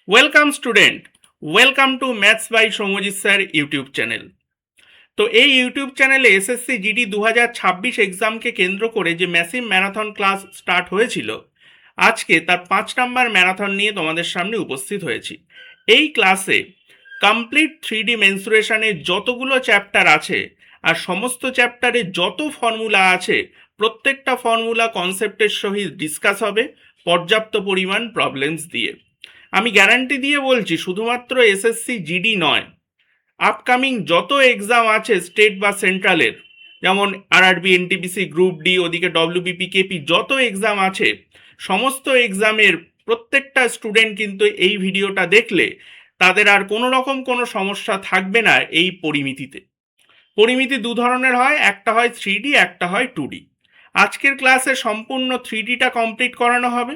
Welcome student, welcome to maths by Soumyajit sir YouTube channel. তো এই YouTube চ্যানেলে SSC GD 2026 এক্সামকে কেন্দ্র করে যে ম্যাসিভ ম্যারাথন ক্লাস স্টার্ট হয়েছিল, আজকে তার 5 নম্বর ম্যারাথন নিয়ে তোমাদের সামনে উপস্থিত হয়েছি। এই ক্লাসে কমপ্লিট 3D মেন্সুরেশনের যতগুলো চ্যাপ্টার আছে আর সমস্ত চ্যাপ্টারে যত ফর্মুলা আছে, প্রত্যেকটা ফর্মুলা কনসেপ্টের সহিত ডিসকাস হবে পর্যাপ্ত পরিমাণ প্রবলেমস দিয়ে। আমি গ্যারান্টি দিয়ে বলছি, শুধুমাত্র এসএসসি জিডি নয়, আপকামিং যত এক্সাম আছে স্টেট বা সেন্ট্রালের, যেমন আরআরবি, এনটিপিসি, গ্রুপ ডি, ওদিকে ডব্লিউবিপি, কেপি, যত এক্সাম আছে সমস্ত এক্সামের প্রত্যেকটা স্টুডেন্ট কিন্তু এই ভিডিওটা দেখলে তাদের আর কোনো রকম কোনো সমস্যা থাকবে না। এই পরিমিতিতে পরিমিতি দু ধরনের হয়, একটা হয় 3D, একটা হয় 2D। আজকের ক্লাসে সম্পূর্ণ 3Dটা কমপ্লিট করানো হবে,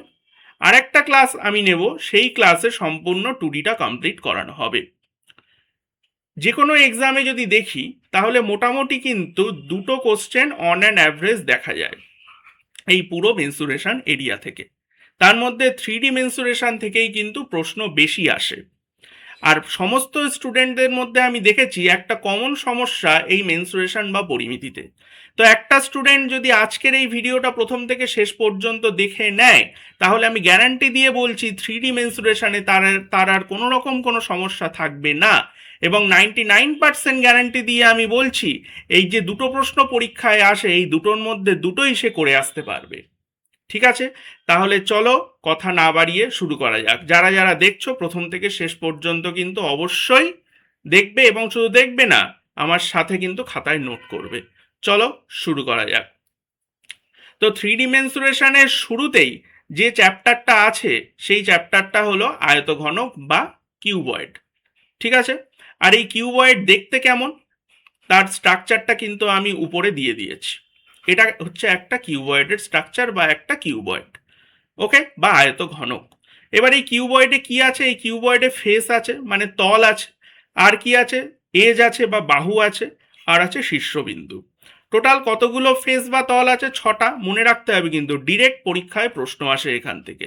আর একটা ক্লাস আমি নেব, সেই ক্লাসে সম্পূর্ণ 2Dটা কমপ্লিট করানো হবে। যে কোনো এক্সামে যদি দেখি তাহলে মোটামুটি কিন্তু দুটো কোশ্চেন অন অ্যান অ্যাভারেজ দেখা যায় এই পুরো মেন্সুরেশন এরিয়া থেকে। তার মধ্যে 3D মেন্সুরেশন থেকেই কিন্তু প্রশ্ন বেশি আসে। আর সমস্ত স্টুডেন্টদের মধ্যে আমি দেখেছি একটা কমন সমস্যা এই মেন্সুরেশন বা পরিমিতিতে। তো একটা স্টুডেন্ট যদি আজকের এই ভিডিওটা প্রথম থেকে শেষ পর্যন্ত দেখে নেয়, তাহলে আমি গ্যারান্টি দিয়ে বলছি 3D মেন্সুরেশনে তার আর কোনো রকম কোনো সমস্যা থাকবে না। এবং 99% গ্যারান্টি দিয়ে আমি বলছি, এই যে দুটো প্রশ্ন পরীক্ষায় আসে, এই দুটোর মধ্যে দুটোই সে করে আসতে পারবে। ঠিক আছে, তাহলে চলো কথা না বাড়িয়ে শুরু করা যাক। যারা যারা দেখছো প্রথম থেকে শেষ পর্যন্ত কিন্তু অবশ্যই দেখবে, এবং শুধু দেখবে না, আমার সাথে কিন্তু খাতায় নোট করবে। চলো শুরু করা যাক। তো 3D মেন্সুরেশনের শুরুতেই যে চ্যাপ্টারটা আছে সেই চ্যাপ্টারটা হলো আয়তঘনক বা কিউবয়েড। ঠিক আছে, আর এই কিউবয়েড দেখতে কেমন তার স্ট্রাকচারটা কিন্তু আমি উপরে দিয়ে দিয়েছি। এটা হচ্ছে একটা কিউবয়েডের স্ট্রাকচার বা একটা কিউবয়েড, ওকে, বা আয়তঘনক। এবার এই কিউবয়েডে কি আছে? এই কিউবয়েডে ফেস আছে, মানে তল আছে, আর কি আছে? এজ আছে বা বাহু আছে, আর আছে শীর্ষবিন্দু। টোটাল কতগুলো ফেস বা তল আছে? 6টা। মনে রাখতে হবে কিন্তু, ডিরেক্ট পরীক্ষায় প্রশ্ন আসে এখান থেকে।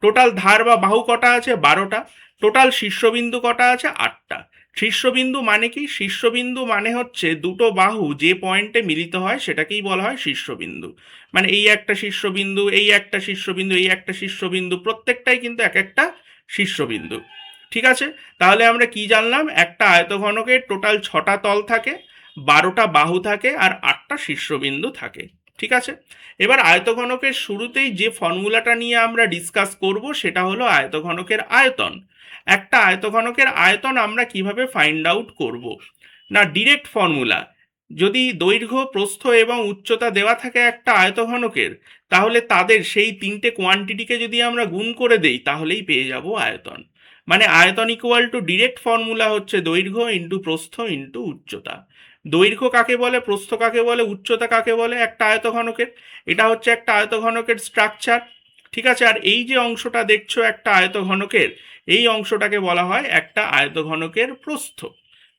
টোটাল ধার বা বাহু কটা আছে? 12টা। টোটাল শীর্ষবিন্দু কটা আছে? 8টা। শীর্ষবিন্দু মানে কি? শীর্ষবিন্দু মানে হচ্ছে দুটো বাহু যে পয়েন্টে মিলিত হয় সেটাকেই বলা হয় শীর্ষবিন্দু। মানে এই একটা শীর্ষবিন্দু, এই একটা শীর্ষবিন্দু, এই একটা শীর্ষবিন্দু, প্রত্যেকটাই কিন্তু এক একটা শীর্ষবিন্দু। ঠিক আছে, তাহলে আমরা কি জানলাম? একটা আয়তঘনকের টোটাল 6টা তল থাকে, 12টা বাহু থাকে, আর 8টা শীর্ষবিন্দু থাকে। ঠিক আছে, এবার আয়তঘনকের শুরুতেই যে ফর্মুলাটা নিয়ে আমরা ডিসকাস করব সেটা হলো আয়তঘনকের আয়তন। একটা আয়তঘনকের আয়তন আমরা কিভাবে ফাইন্ড আউট করব? না, ডিরেক্ট ফর্মুলা। যদি দৈর্ঘ্য, প্রস্থ এবং উচ্চতা দেওয়া থাকে একটা আয়তঘনকের, তাহলে তাদের সেই তিনটে কোয়ান্টিটিকে যদি আমরা গুণ করে দেই তাহলেই পেয়ে যাব আয়তন। মানে আয়তন ইকুয়াল টু, ডিরেক্ট ফর্মুলা হচ্ছে দৈর্ঘ্য ইন্টু প্রস্থ ইন্টু উচ্চতা। দৈর্ঘ্য কাকে বলে, প্রস্থ কাকে বলে, উচ্চতা কাকে বলে একটা আয়তঘনকের? এটা হচ্ছে একটা আয়তঘনকের স্ট্রাকচার। ঠিক আছে, আর এই যে অংশটা দেখছো একটা আয়তঘনকের, এই অংশটাকে বলা হয় একটা আয়তঘনকের প্রস্থ।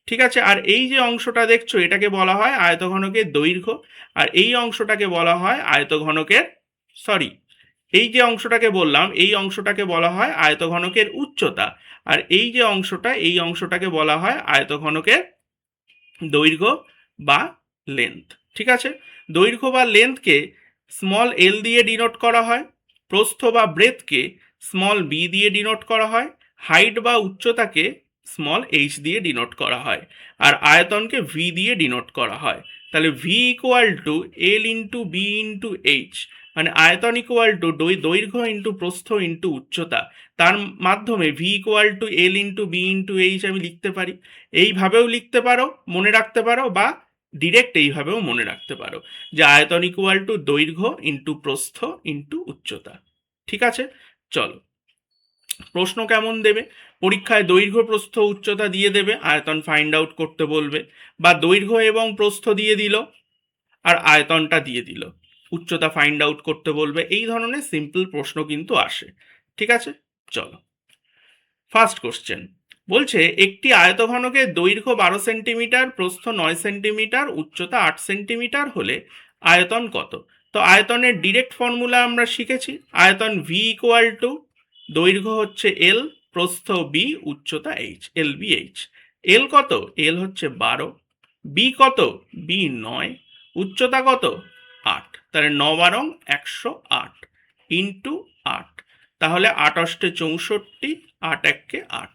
ঠিক আছে, আর এই যে অংশটা দেখছো এটাকে বলা হয় আয়তঘনকের দৈর্ঘ্য, আর এই অংশটাকে বলা হয় আয়তঘনকের, সরি, এই যে অংশটাকে বললাম এই অংশটাকে বলা হয় আয়তঘনকের উচ্চতা, আর এই যে অংশটা, এই অংশটাকে বলা হয় আয়তঘনকের দৈর্ঘ্য বা লেন্থ। ঠিক আছে, দৈর্ঘ্য বা লেন্থকে স্মল এল দিয়ে ডিনোট করা হয়, প্রস্থ বা ব্রেথকে স্মল বি দিয়ে ডিনোট করা হয়, হাইট বা উচ্চতাকে স্মল এইচ দিয়ে ডিনোট করা হয়, আর আয়তনকে ভি দিয়ে ডিনোট করা হয়। তাহলে V equal to L into B into H, মানে আয়তন ইকুয়াল টু দৈর্ঘ্য ইন্টু প্রস্থ ইন্টু উচ্চতা। তার মাধ্যমে V equal to L into B into H আমি লিখতে পারি। এইভাবেও লিখতে পারো, মনে রাখতে পারো, বা ডিরেক্ট এইভাবেও মনে রাখতে পারো যে আয়তন ইকুয়াল টু দৈর্ঘ্য ইন্টু প্রস্থ ইন্টু উচ্চতা। ঠিক আছে, চলো প্রশ্ন কেমন দেবে? পরীক্ষায় দৈর্ঘ্য, প্রস্থ, উচ্চতা দিয়ে দেবে, আয়তন ফাইন্ড আউট করতে বলবে, বা দৈর্ঘ্য এবং প্রস্থ দিয়ে দিল আর আয়তনটা দিয়ে দিল, উচ্চতা ফাইন্ড আউট করতে বলবে। এই ধরনের সিম্পল প্রশ্ন কিন্তু আসে। ঠিক আছে, চলো ফার্স্ট কোশ্চেন। বলছে একটি আয়তঘনকের দৈর্ঘ্য 12 সেন্টিমিটার, প্রস্থ 9 সেন্টিমিটার, উচ্চতা 8 সেন্টিমিটার হলে আয়তন কত? তো আয়তনের ডিরেক্ট ফর্মুলা আমরা শিখেছি। আয়তন ভি ইকুয়াল টু, দৈর্ঘ্য হচ্ছে এল, প্রস্থ বি, উচ্চতা এইচ, এল বি এইচ। এল কত? এল হচ্ছে 12। বি কত? বি 9। উচ্চতা কত? 8। তাহলে 9 বারং 108 ইন্টু 8। তাহলে 8 অষ্টে 64, 8 এককে 8,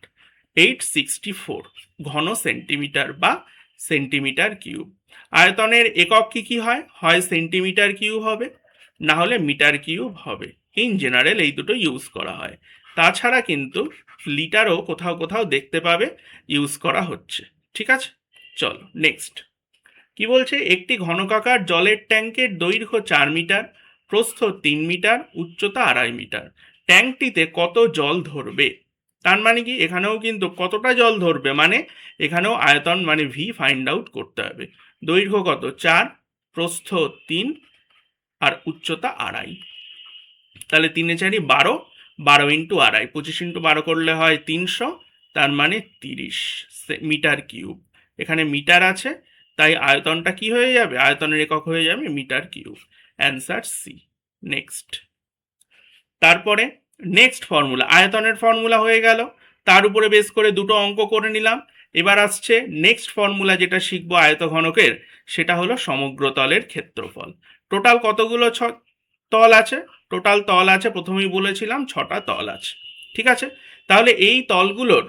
864 ঘন সেন্টিমিটার বা সেন্টিমিটার কিউব। আয়তনের একক কি কি হয়? হয় সেন্টিমিটার কিউব হবে, না হলে মিটার কিউব হবে। ইন জেনারেল এই দুটো ইউজ করা হয়। তাছাড়া কিন্তু লিটারও কোথাও কোথাও দেখতে পাবে ইউজ করা হচ্ছে। ঠিক আছে, চলো নেক্সট। কি বলছে? একটি ঘনকাকার জলের ট্যাঙ্কের দৈর্ঘ্য 4 মিটার, প্রস্থ 3 মিটার, উচ্চতা 2.5 মিটার। ট্যাঙ্কটিতে কত জল ধরবে? তার মানে কি এখানেও কিন্তু কতটা জল ধরবে মানে এখানেও আয়তন মানে ভি ফাইন্ড আউট করতে হবে। দৈর্ঘ্য কত? 4, প্রস্থ 3 আর উচ্চতা 2.5। তাহলে 3 এ 4 12, 12 ইন্টু 2.5, 25 ইন্টু 12 করলে হয় 300, তার মানে 30 মিটার কিউব। এখানে মিটার আছে, তাই আয়তনটা কি হয়ে যাবে? আয়তনের একক হয়ে যাবে metre cube. Answer C. Next. তারপরে নেক্সট ফর্মুলা, আয়তনের ফর্মুলা হয়ে গেল, তার উপরে বেস করে দুটো অঙ্ক করে নিলাম। এবার আসছে নেক্সট ফর্মুলা যেটা শিখবো আয়তঘনকের, সেটা হলো সমগ্র তলের ক্ষেত্রফল। টোটাল কতগুলো তল আছে? টোটাল তল আছে, প্রথমেই বলেছিলাম 6টা তল আছে। ঠিক আছে, তাহলে এই তলগুলোর,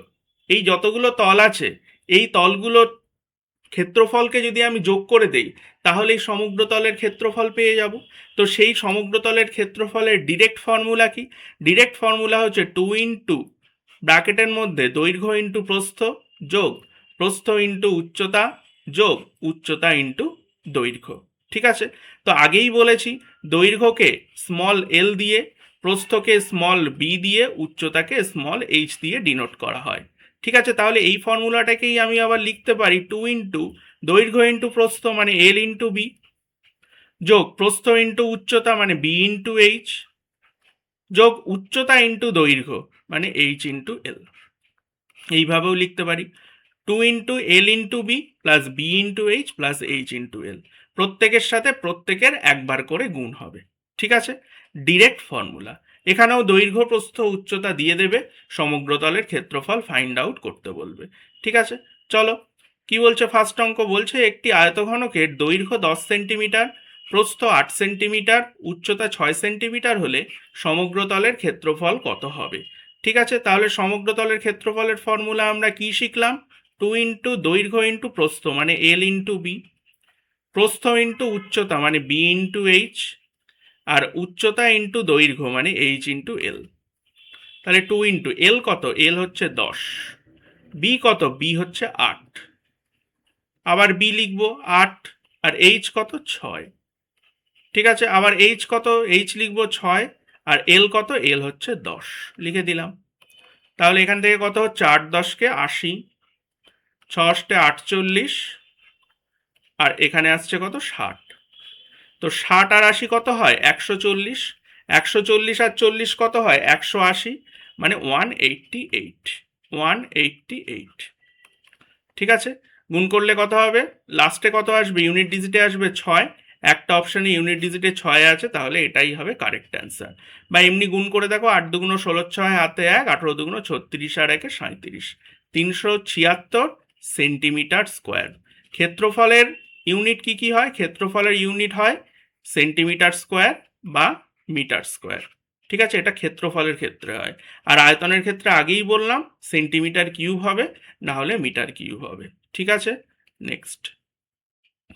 এই যতগুলো তল আছে এই তলগুলোর ক্ষেত্রফলকে যদি আমি যোগ করে দেই তাহলে এই সমগ্র তলের ক্ষেত্রফল পেয়ে যাব। তো সেই সমগ্র তলের ক্ষেত্রফলের ডিরেক্ট ফর্মুলা কি? ডিরেক্ট ফর্মুলা হচ্ছে 2 ইন্টু ব্র্যাকেটের মধ্যে দৈর্ঘ্য ইন্টু প্রস্থ যোগ প্রস্থ ইন্টু উচ্চতা যোগ উচ্চতা ইন্টু দৈর্ঘ্য। ঠিক আছে, তো আগেই বলেছি দৈর্ঘ্যকে স্মল এল দিয়ে, প্রস্থকে স্মল বি দিয়ে, উচ্চতাকে স্মল এইচ দিয়ে ডিনোট করা হয়। ঠিক আছে, তাহলে এই ফর্মুলাটাকেই আমি আবার লিখতে পারি 2 ইন্টু দৈর্ঘ্য ইন্টু প্রস্থ মানে এল ইন্টু বি যোগ প্রস্থ ইন্টু উচ্চতা মানে বি ইন্টু এইচ যোগ উচ্চতা ইন্টু দৈর্ঘ্য মানে এইচ ইন্টু এল। এইভাবেও লিখতে পারি 2 into L into B plus B into H plus H into L. প্রত্যেকের সাথে প্রত্যেকের একবার করে গুণ হবে। ঠিক আছে, ডিরেক্ট ফর্মুলা। এখানেও দৈর্ঘ্য প্রস্থ উচ্চতা দিয়ে দেবে, সমগ্র তলের ক্ষেত্রফল ফাইন্ড আউট করতে বলবে। ঠিক আছে, চলো কি বলছে ফার্স্ট অঙ্ক? বলছে একটি আয়তঘনকের দৈর্ঘ্য 10 সেন্টিমিটার, প্রস্থ 8 সেন্টিমিটার, উচ্চতা 6 সেন্টিমিটার হলে সমগ্র তলের ক্ষেত্রফল কত হবে? ঠিক আছে, তাহলে সমগ্র তলের ক্ষেত্রফলের ফর্মুলা আমরা কি শিখলাম? 2 ইন্টু দৈর্ঘ্য ইন্টু প্রস্থ মানে এল ইন্টু বি, প্রস্থ ইন্টু উচ্চতা মানে বি ইন্টু এইচ, আর উচ্চতা ইন্টু দৈর্ঘ্য মানে এইচ ইন্টু এল। তাহলে 2 ইন্টু এল কত? এল হচ্ছে 10, বি কত? বি হচ্ছে 8, আবার বি লিখবো 8, আর এইচ কত? 6। ঠিক আছে, আবার এইচ কত? এইচ লিখবো 6, আর এল কত? এল হচ্ছে 10, লিখে দিলাম। তাহলে এখান থেকে কত হচ্ছে? 8 10কে 80, 6 অষ্টে 48, আর এখানে আসছে কত? 60। তো 60 আর 80 কত হয়? 140, 140 আর 40 কত হয়? 180, মানে 188, 188। ঠিক আছে, গুণ করলে কত হবে? লাস্টে কত আসবে? ইউনিট ডিজিটে আসবে 6, একটা অপশানে ইউনিট ডিজিটে 6 আছে, তাহলে এটাই হবে কারেক্ট অ্যান্সার। বা এমনি গুণ করে দেখো, 8 দুগুণ 16, 6 হাতে 1, 18 দুগুণ 36, আর 1 37, 376 সেন্টিমিটার স্কোয়ার। ক্ষেত্রফলের ইউনিট কি কি হয়? ক্ষেত্রফলের ইউনিট হয় সেন্টিমিটার স্কোয়ার বা মিটার স্কোয়ার। ঠিক আছে, এটা ক্ষেত্রফলের ক্ষেত্রে হয়। আর আয়তনের ক্ষেত্রে আগেই বললাম সেন্টিমিটার কিউব হবে, না হলে মিটার কিউব হবে। ঠিক আছে, নেক্সট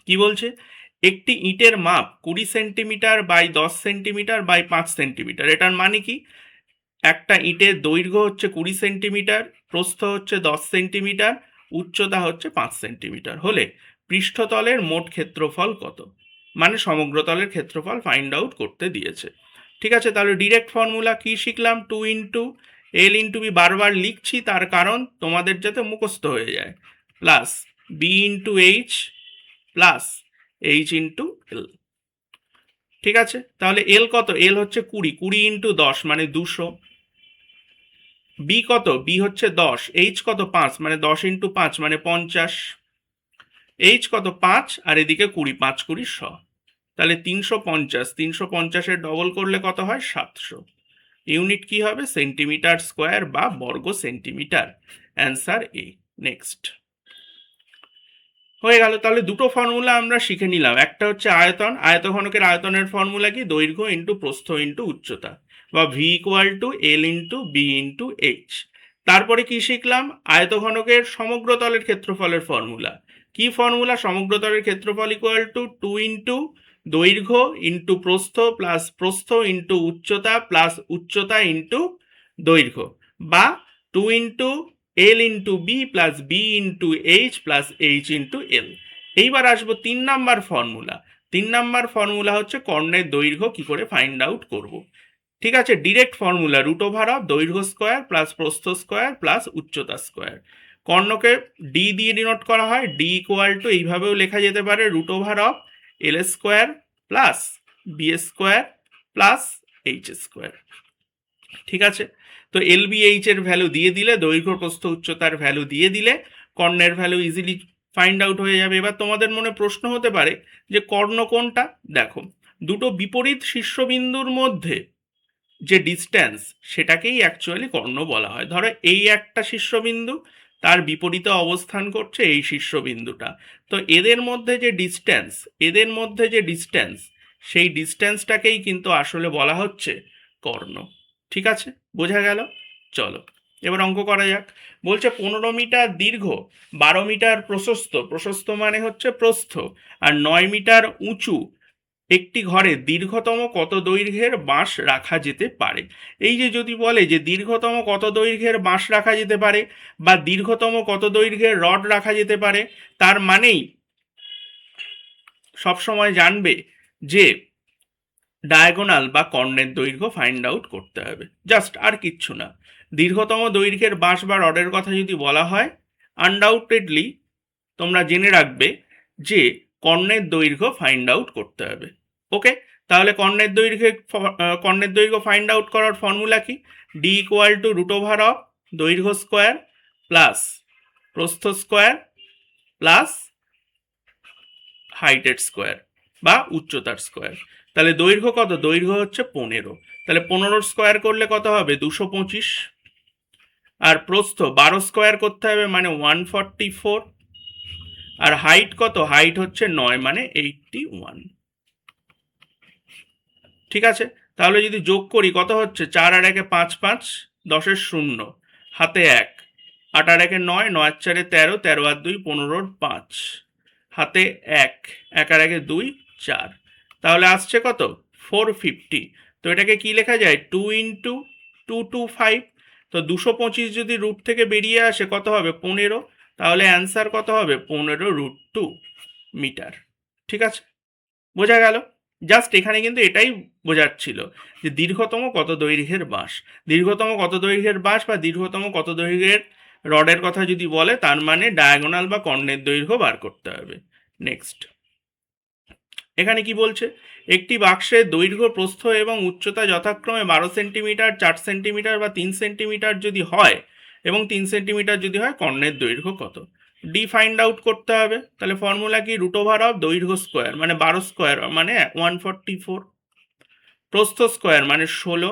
কি বলছে? একটি ইটের মাপ 20 centimetre by 10 centimetre by 5 centimetre. এটার মানে কি? একটা ইটের দৈর্ঘ্য হচ্ছে 20 সেন্টিমিটার, প্রস্থ হচ্ছে 10 সেন্টিমিটার, উচ্চতা হচ্ছে 5 সেন্টিমিটার হলে পৃষ্ঠতলের মোট ক্ষেত্রফল কত? মানে সমগ্র তলের ক্ষেত্রফল ফাইন্ড আউট করতে দিয়েছে। ঠিক আছে, তাহলে ডিরেক্ট ফর্মুলা কি শিখলাম? 2 ইন্টু এল ইন্টু বি, বারবার লিখছি তার কারণ তোমাদের যাতে মুখস্থ হয়ে যায়, plus B into H plus H into L. ঠিক আছে, তাহলে এল কত? এল হচ্ছে 20, 20 ইন্টু 10 মানে 200। বি কত? বি হচ্ছে 10, এইচ কত? 5 মানে 10 ইন্টু 5 মানে 50, এইচ কত? 5, আর এদিকে 20, 5 20 100, তাহলে 350, 350-এর ডবল করলে কত হয়? 700। ইউনিট কি হবে? সেন্টিমিটার স্কোয়ার বা বর্গ সেন্টিমিটার। অ্যান্সার এ। নেক্সট হয়ে গেল। তাহলে দুটো ফর্মুলা আমরা শিখে নিলাম। একটা হচ্ছে আয়তন, আয়তঘনকের আয়তনের ফর্মুলা কি? দৈর্ঘ্য ইন্টু প্রস্থ ইন্টু উচ্চতা, বা V equal to L into B into H. তারপরে কি শিখলাম? আয়তঘনকের সমগ্র তলের ক্ষেত্রফলের ফর্মুলা। কি ফর্মুলা? সমগ্র তলের ক্ষেত্রফল ইকুয়াল টু 2 ইন্টু দৈর্ঘ্য ইন্টু প্রস্থ প্লাস প্রস্থ ইন্টু উচ্চতা প্লাস উচ্চতা ইন্টু দৈর্ঘ্য, বা 2 into L into B plus B into H plus H into L. এইবার আসবো 3 নাম্বার ফর্মুলা। 3 নাম্বার ফর্মুলা হচ্ছে কর্ণের দৈর্ঘ্য কি করে ফাইন্ড আউট করব। ঠিক আছে, direct formula, root over of দৈর্ঘ্য স্কোয়ার প্লাস প্রস্থ স্কোয়ার প্লাস উচ্চতা স্কোয়ার। কর্ণকে ডি দিয়ে ডিনোট করা হয়। ডি ইকুয়াল টু এইভাবেও লেখা যেতে পারে, root over of L square plus B square plus H square. ঠিক আছে, তো এল বি এইচ এর ভ্যালু দিয়ে দিলে, দৈর্ঘ্য প্রস্থ উচ্চতার ভ্যালু দিয়ে দিলে কর্ণের ভ্যালু ইজিলি ফাইন্ড আউট হয়ে যাবে। এবার তোমাদের মনে প্রশ্ন হতে পারে যে কর্ণ কোনটা? দেখো, দুটো বিপরীত শীর্ষবিন্দুর মধ্যে যে ডিস্ট্যান্স, সেটাকেই অ্যাকচুয়ালি কর্ণ বলা হয়। ধরো এই একটা শীর্ষবিন্দু, তার বিপরীতে অবস্থান করছে এই শীর্ষবিন্দুটা, তো এদের মধ্যে যে ডিস্ট্যান্স, সেই ডিস্ট্যান্সটাকেই কিন্তু আসলে বলা হচ্ছে কর্ণ। ঠিক আছে, বোঝা গেল? চলো এবার অঙ্ক করা যাক। বলছে 15 মিটার দীর্ঘ, 12 মিটার প্রশস্ত, প্রশস্ত মানে হচ্ছে প্রস্থ, আর 9 মিটার উঁচু একটি ঘরে দীর্ঘতম কত দৈর্ঘ্যের বাঁশ রাখা যেতে পারে। এই যে যদি বলে যে দীর্ঘতম কত দৈর্ঘ্যের বাঁশ রাখা যেতে পারে, বা দীর্ঘতম কত দৈর্ঘ্যের রড রাখা যেতে পারে, তার মানেই সবসময় জানবে যে ডায়াগোনাল বা কর্ণের দৈর্ঘ্য ফাইন্ড আউট করতে হবে, জাস্ট, আর কিচ্ছু না। দীর্ঘতম দৈর্ঘ্যের বাঁশ বা রডের কথা যদি বলা হয়, আনডাউটেডলি তোমরা জেনে রাখবে যে কর্ণের দৈর্ঘ্য ফাইন্ড আউট করতে হবে। ওকে, তাহলে কর্ণের দৈর্ঘ্য ফাইন্ড আউট করার ফর্মুলা কি? D equal to root over of দৈর্ঘ্য স্কোয়ার প্লাস প্রস্থ স্কোয়ার প্লাস হাইটের স্কোয়ার বা উচ্চতার স্কোয়ার। তাহলে দৈর্ঘ্য কত? দৈর্ঘ্য হচ্ছে 15। তাহলে 15 স্কোয়ার করলে কত হবে? 225। আর প্রস্থ 12 স্কোয়ার করতে হবে, মানে 144। আর হাইট কত? হাইট হচ্ছে 9, মানে 81। ঠিক আছে, তাহলে যদি যোগ করি কত হচ্ছে? 4 আর 1 5 5, 10 0, হাতে 1, 8 আর 1 9, 9 আর 4 13, 13 আর 2 15, 5, হাতে 1, 1 আর 1 2, 4। তাহলে আসছে কত? 450। তো এটাকে কি লেখা যায়? 2 ইন্টু 225। তো 225 যদি রুট থেকে বেরিয়ে আসে কত হবে? 15। তাহলে অ্যান্সার কত হবে? 15√2 মিটার। ঠিক আছে, বোঝা গেল? জাস্ট এখানে কিন্তু এটাই বোঝাচ্ছিল যে দীর্ঘতম কত দৈর্ঘ্যের বাঁশ। দীর্ঘতম কত দৈর্ঘ্যের বাঁশ বা দীর্ঘতম কত দৈর্ঘ্যের রডের কথা যদি বলে, তার মানে ডায়াগোনাল বা কর্ণের দৈর্ঘ্য বার করতে হবে। নেক্সট, এখানে কি বলছে? একটি বাক্সের দৈর্ঘ্য প্রস্থ এবং উচ্চতা যথাক্রমে 12 সেন্টিমিটার, 4 সেন্টিমিটার বা 3 সেন্টিমিটার যদি হয়, এবং 3 সেন্টিমিটার যদি হয়, কর্ণের দৈর্ঘ্য কত? ডি ফাইন্ড আউট করতে হবে। তাহলে ফর্মুলা কি? রুট ওভার অফ দৈর্ঘ্য স্কোয়ার মানে 12 স্কোয়ার মানে 144, প্রস্থ স্কোয়ার মানে 16,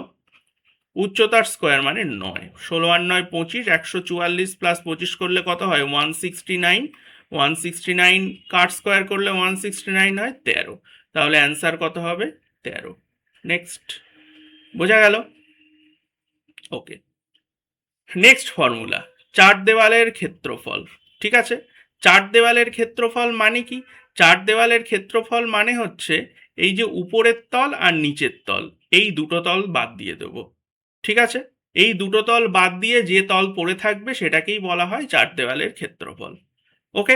উচ্চতার স্কোয়ার মানে 9। 16 আর 9 25, 144 প্লাস 25 করলে কত হয়? 169। 169 কাট স্কোয়ার করলে 169 হয় 13। তাহলে অ্যান্সার কত হবে? 13। নেক্সট, বোঝা গেল? ওকে, নেক্সট ফর্মুলা, চার দেওয়ালের ক্ষেত্রফল। ঠিক আছে, চার দেওয়ালের ক্ষেত্রফল মানে কি? চার দেওয়ালের ক্ষেত্রফল মানে হচ্ছে এই যে উপরের তল আর নিচের তল, এই দুটো তল বাদ দিয়ে দেবো। ঠিক আছে, এই দুটো তল বাদ দিয়ে যে তল পড়ে থাকবে সেটাকেই বলা হয় চার দেওয়ালের ক্ষেত্রফল। ওকে,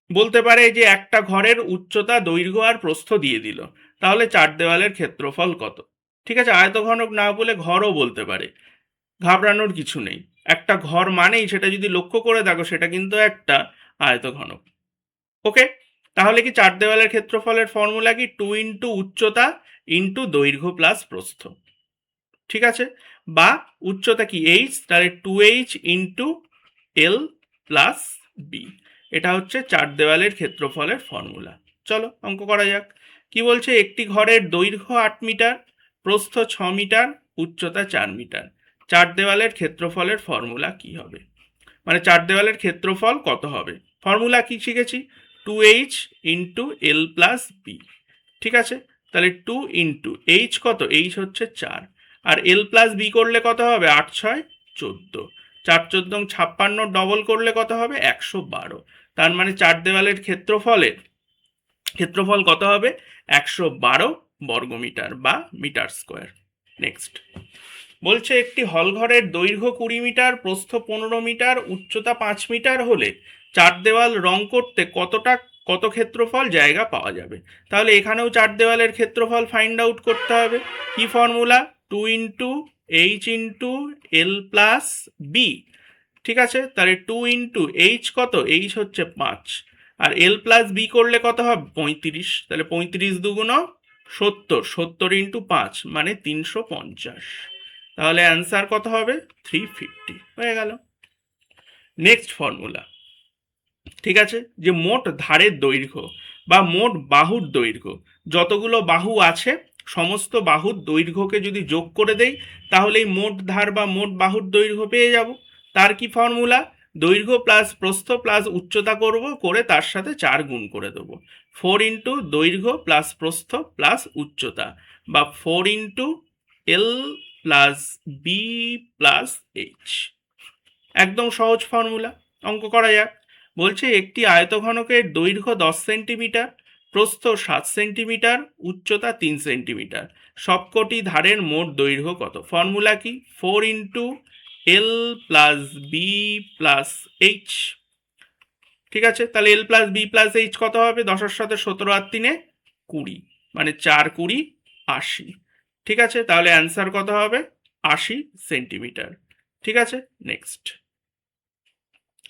বলতে পারে যে একটা ঘরের উচ্চতা, দৈর্ঘ্য আর প্রস্থ দিয়ে দিল, তাহলে চার দেওয়ালের ক্ষেত্রফল কত? ঠিক আছে, আয়তঘনক না বলে ঘরও বলতে পারে, ঘাবড়ানোর কিছু নেই। একটা ঘর মানেই, সেটা যদি লক্ষ্য করে দেখো, সেটা কিন্তু একটা আয়তঘনক। ওকে, তাহলে কি চার দেওয়ালের ক্ষেত্রফলের ফর্মুলা কি? 2 ইন্টু উচ্চতা ইন্টু দৈর্ঘ্য প্লাস প্রস্থ। ঠিক আছে, বা উচ্চতা কি? এইচ, তাহলে 2h into L plus B. এটা হচ্ছে চার দেওয়ালের ক্ষেত্রফলের ফর্মুলা। চলো অঙ্ক করা যাক। কি বলছে? একটি ঘরের দৈর্ঘ্য 8 মিটার, প্রস্থ 6 মিটার, উচ্চতা 4 মিটার। 4 দেওয়ালের ক্ষেত্রফলের ফর্মুলা কি হবে? মানে 4 দেওয়ালের ক্ষেত্রফল কত হবে? ফর্মুলা কি শিখেছি? 2h into L plus B. ঠিক আছে, তাহলে 2 ইন্টু এইচ কত? এইচ হচ্ছে 4, আর এল প্লাস বি করলে কত হবে? 8 6 14, 4 14 56, ডবল করলে কত হবে? 112। তার মানে 4 দেওয়ালের ক্ষেত্রফল কত হবে? 112 বর্গমিটার বা মিটার স্কোয়ার। নেক্সট বলছে একটি হলঘরের দৈর্ঘ্য 20 মিটার, প্রস্থ 15 মিটার, উচ্চতা 5 মিটার হলে 4 দেওয়াল রং করতে কত ক্ষেত্রফল জায়গা পাওয়া যাবে? তাহলে এখানেও 4 দেওয়ালের ক্ষেত্রফল ফাইন্ড আউট করতে হবে। কি ফর্মুলা? 2 ইন্টু এইচ ইন্টু এল প্লাস বি। ঠিক আছে, তাহলে 2 ইন্টু এইচ কত? এইচ হচ্ছে 5, আর এল প্লাস বি করলে কত হবে? 35। তাহলে 35 দুগুণ 70, 70 ইন্টু 5 মানে 350। তাহলে অ্যান্সার কত হবে? 350 হয়ে গেল। নেক্সট ফর্মুলা, ঠিক আছে, যে মোট ধারের দৈর্ঘ্য বা মোট বাহুর দৈর্ঘ্য, যতগুলো বাহু আছে সমস্ত বাহুর দৈর্ঘ্যকে যদি যোগ করে দেই তাহলে এই মোট ধার বা মোট বাহুর দৈর্ঘ্য পেয়ে যাব। তার কি ফর্মুলা? দৈর্ঘ্য প্লাস প্রস্থ প্লাস উচ্চতা করব, করে তার সাথে 4 গুণ করে দেবো। 4 ইন্টু দৈর্ঘ্য প্লাস প্রস্থ প্লাস উচ্চতা, বা 4 into L plus B plus H. একদম সহজ ফর্মুলা, অঙ্ক করা যাক। বলছে একটি আয়তঘনকের দৈর্ঘ্য 10 সেন্টিমিটার, প্রস্থ 7 সেন্টিমিটার, উচ্চতা 3 সেন্টিমিটার, সবকটি ধারের মোট দৈর্ঘ্য কত? ফর্মুলা কি? 4 into L plus B plus H. ঠিক আছে, তাহলে এল প্লাস বি প্লাস এইচ কত হবে? 10-এর সাথে 17 আর 3 20, মানে 4 20 80। ঠিক আছে, তাহলে অ্যান্সার কত হবে? 80 সেন্টিমিটার। ঠিক আছে, নেক্সট।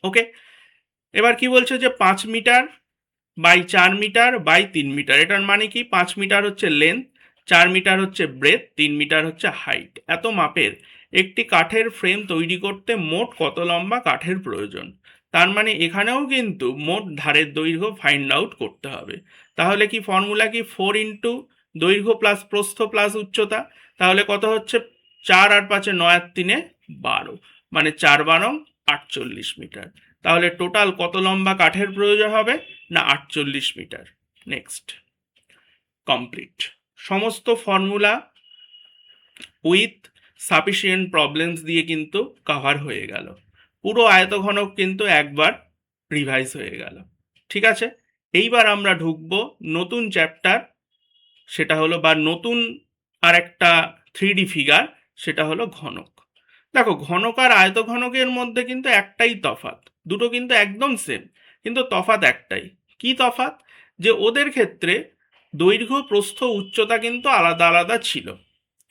ওকে, এবার কি বলছে যে 5 metre by 4 metre by 3 metre, এটার মানে কি? 5 মিটার হচ্ছে লেন্থ, 4 মিটার হচ্ছে ব্রেথ, 3 মিটার হচ্ছে হাইট। এত মাপের একটি কাঠের ফ্রেম তৈরি করতে মোট কত লম্বা কাঠের প্রয়োজন? তার মানে এখানেও কিন্তু মোট ধারের দৈর্ঘ্য ফাইন্ড আউট করতে হবে। তাহলে কি ফর্মুলা কি? 4 ইন্টু দৈর্ঘ্য প্লাস প্রস্থ প্লাস উচ্চতা, তাহলে কত হচ্ছে? 4 আর 5 9 আর 3 12, মানে 4 12 48 মিটার। তাহলে টোটাল কত লম্বা কাঠের প্রয়োজন হবে? না 48 মিটার। Next, complete. সমস্ত ফর্মুলা উইথ সাফিসিয়েন্ট প্রবলেমস দিয়ে কিন্তু কভার হয়ে গেল। পুরো আয়তঘনক কিন্তু একবার রিভাইজ হয়ে গেল। ঠিক আছে, এইবার আমরা ঢুকবো নতুন চ্যাপ্টার, সেটা হলো বা নতুন আর একটা 3D ফিগার, সেটা হলো ঘনক। দেখো, ঘনক আর আয়তঘনকের মধ্যে কিন্তু একটাই তফাৎ, দুটো কিন্তু একদম সেম, কিন্তু তফাৎ একটাই। কি তফাৎ? যে ওদের ক্ষেত্রে দৈর্ঘ্য প্রস্থ উচ্চতা কিন্তু আলাদা আলাদা ছিল।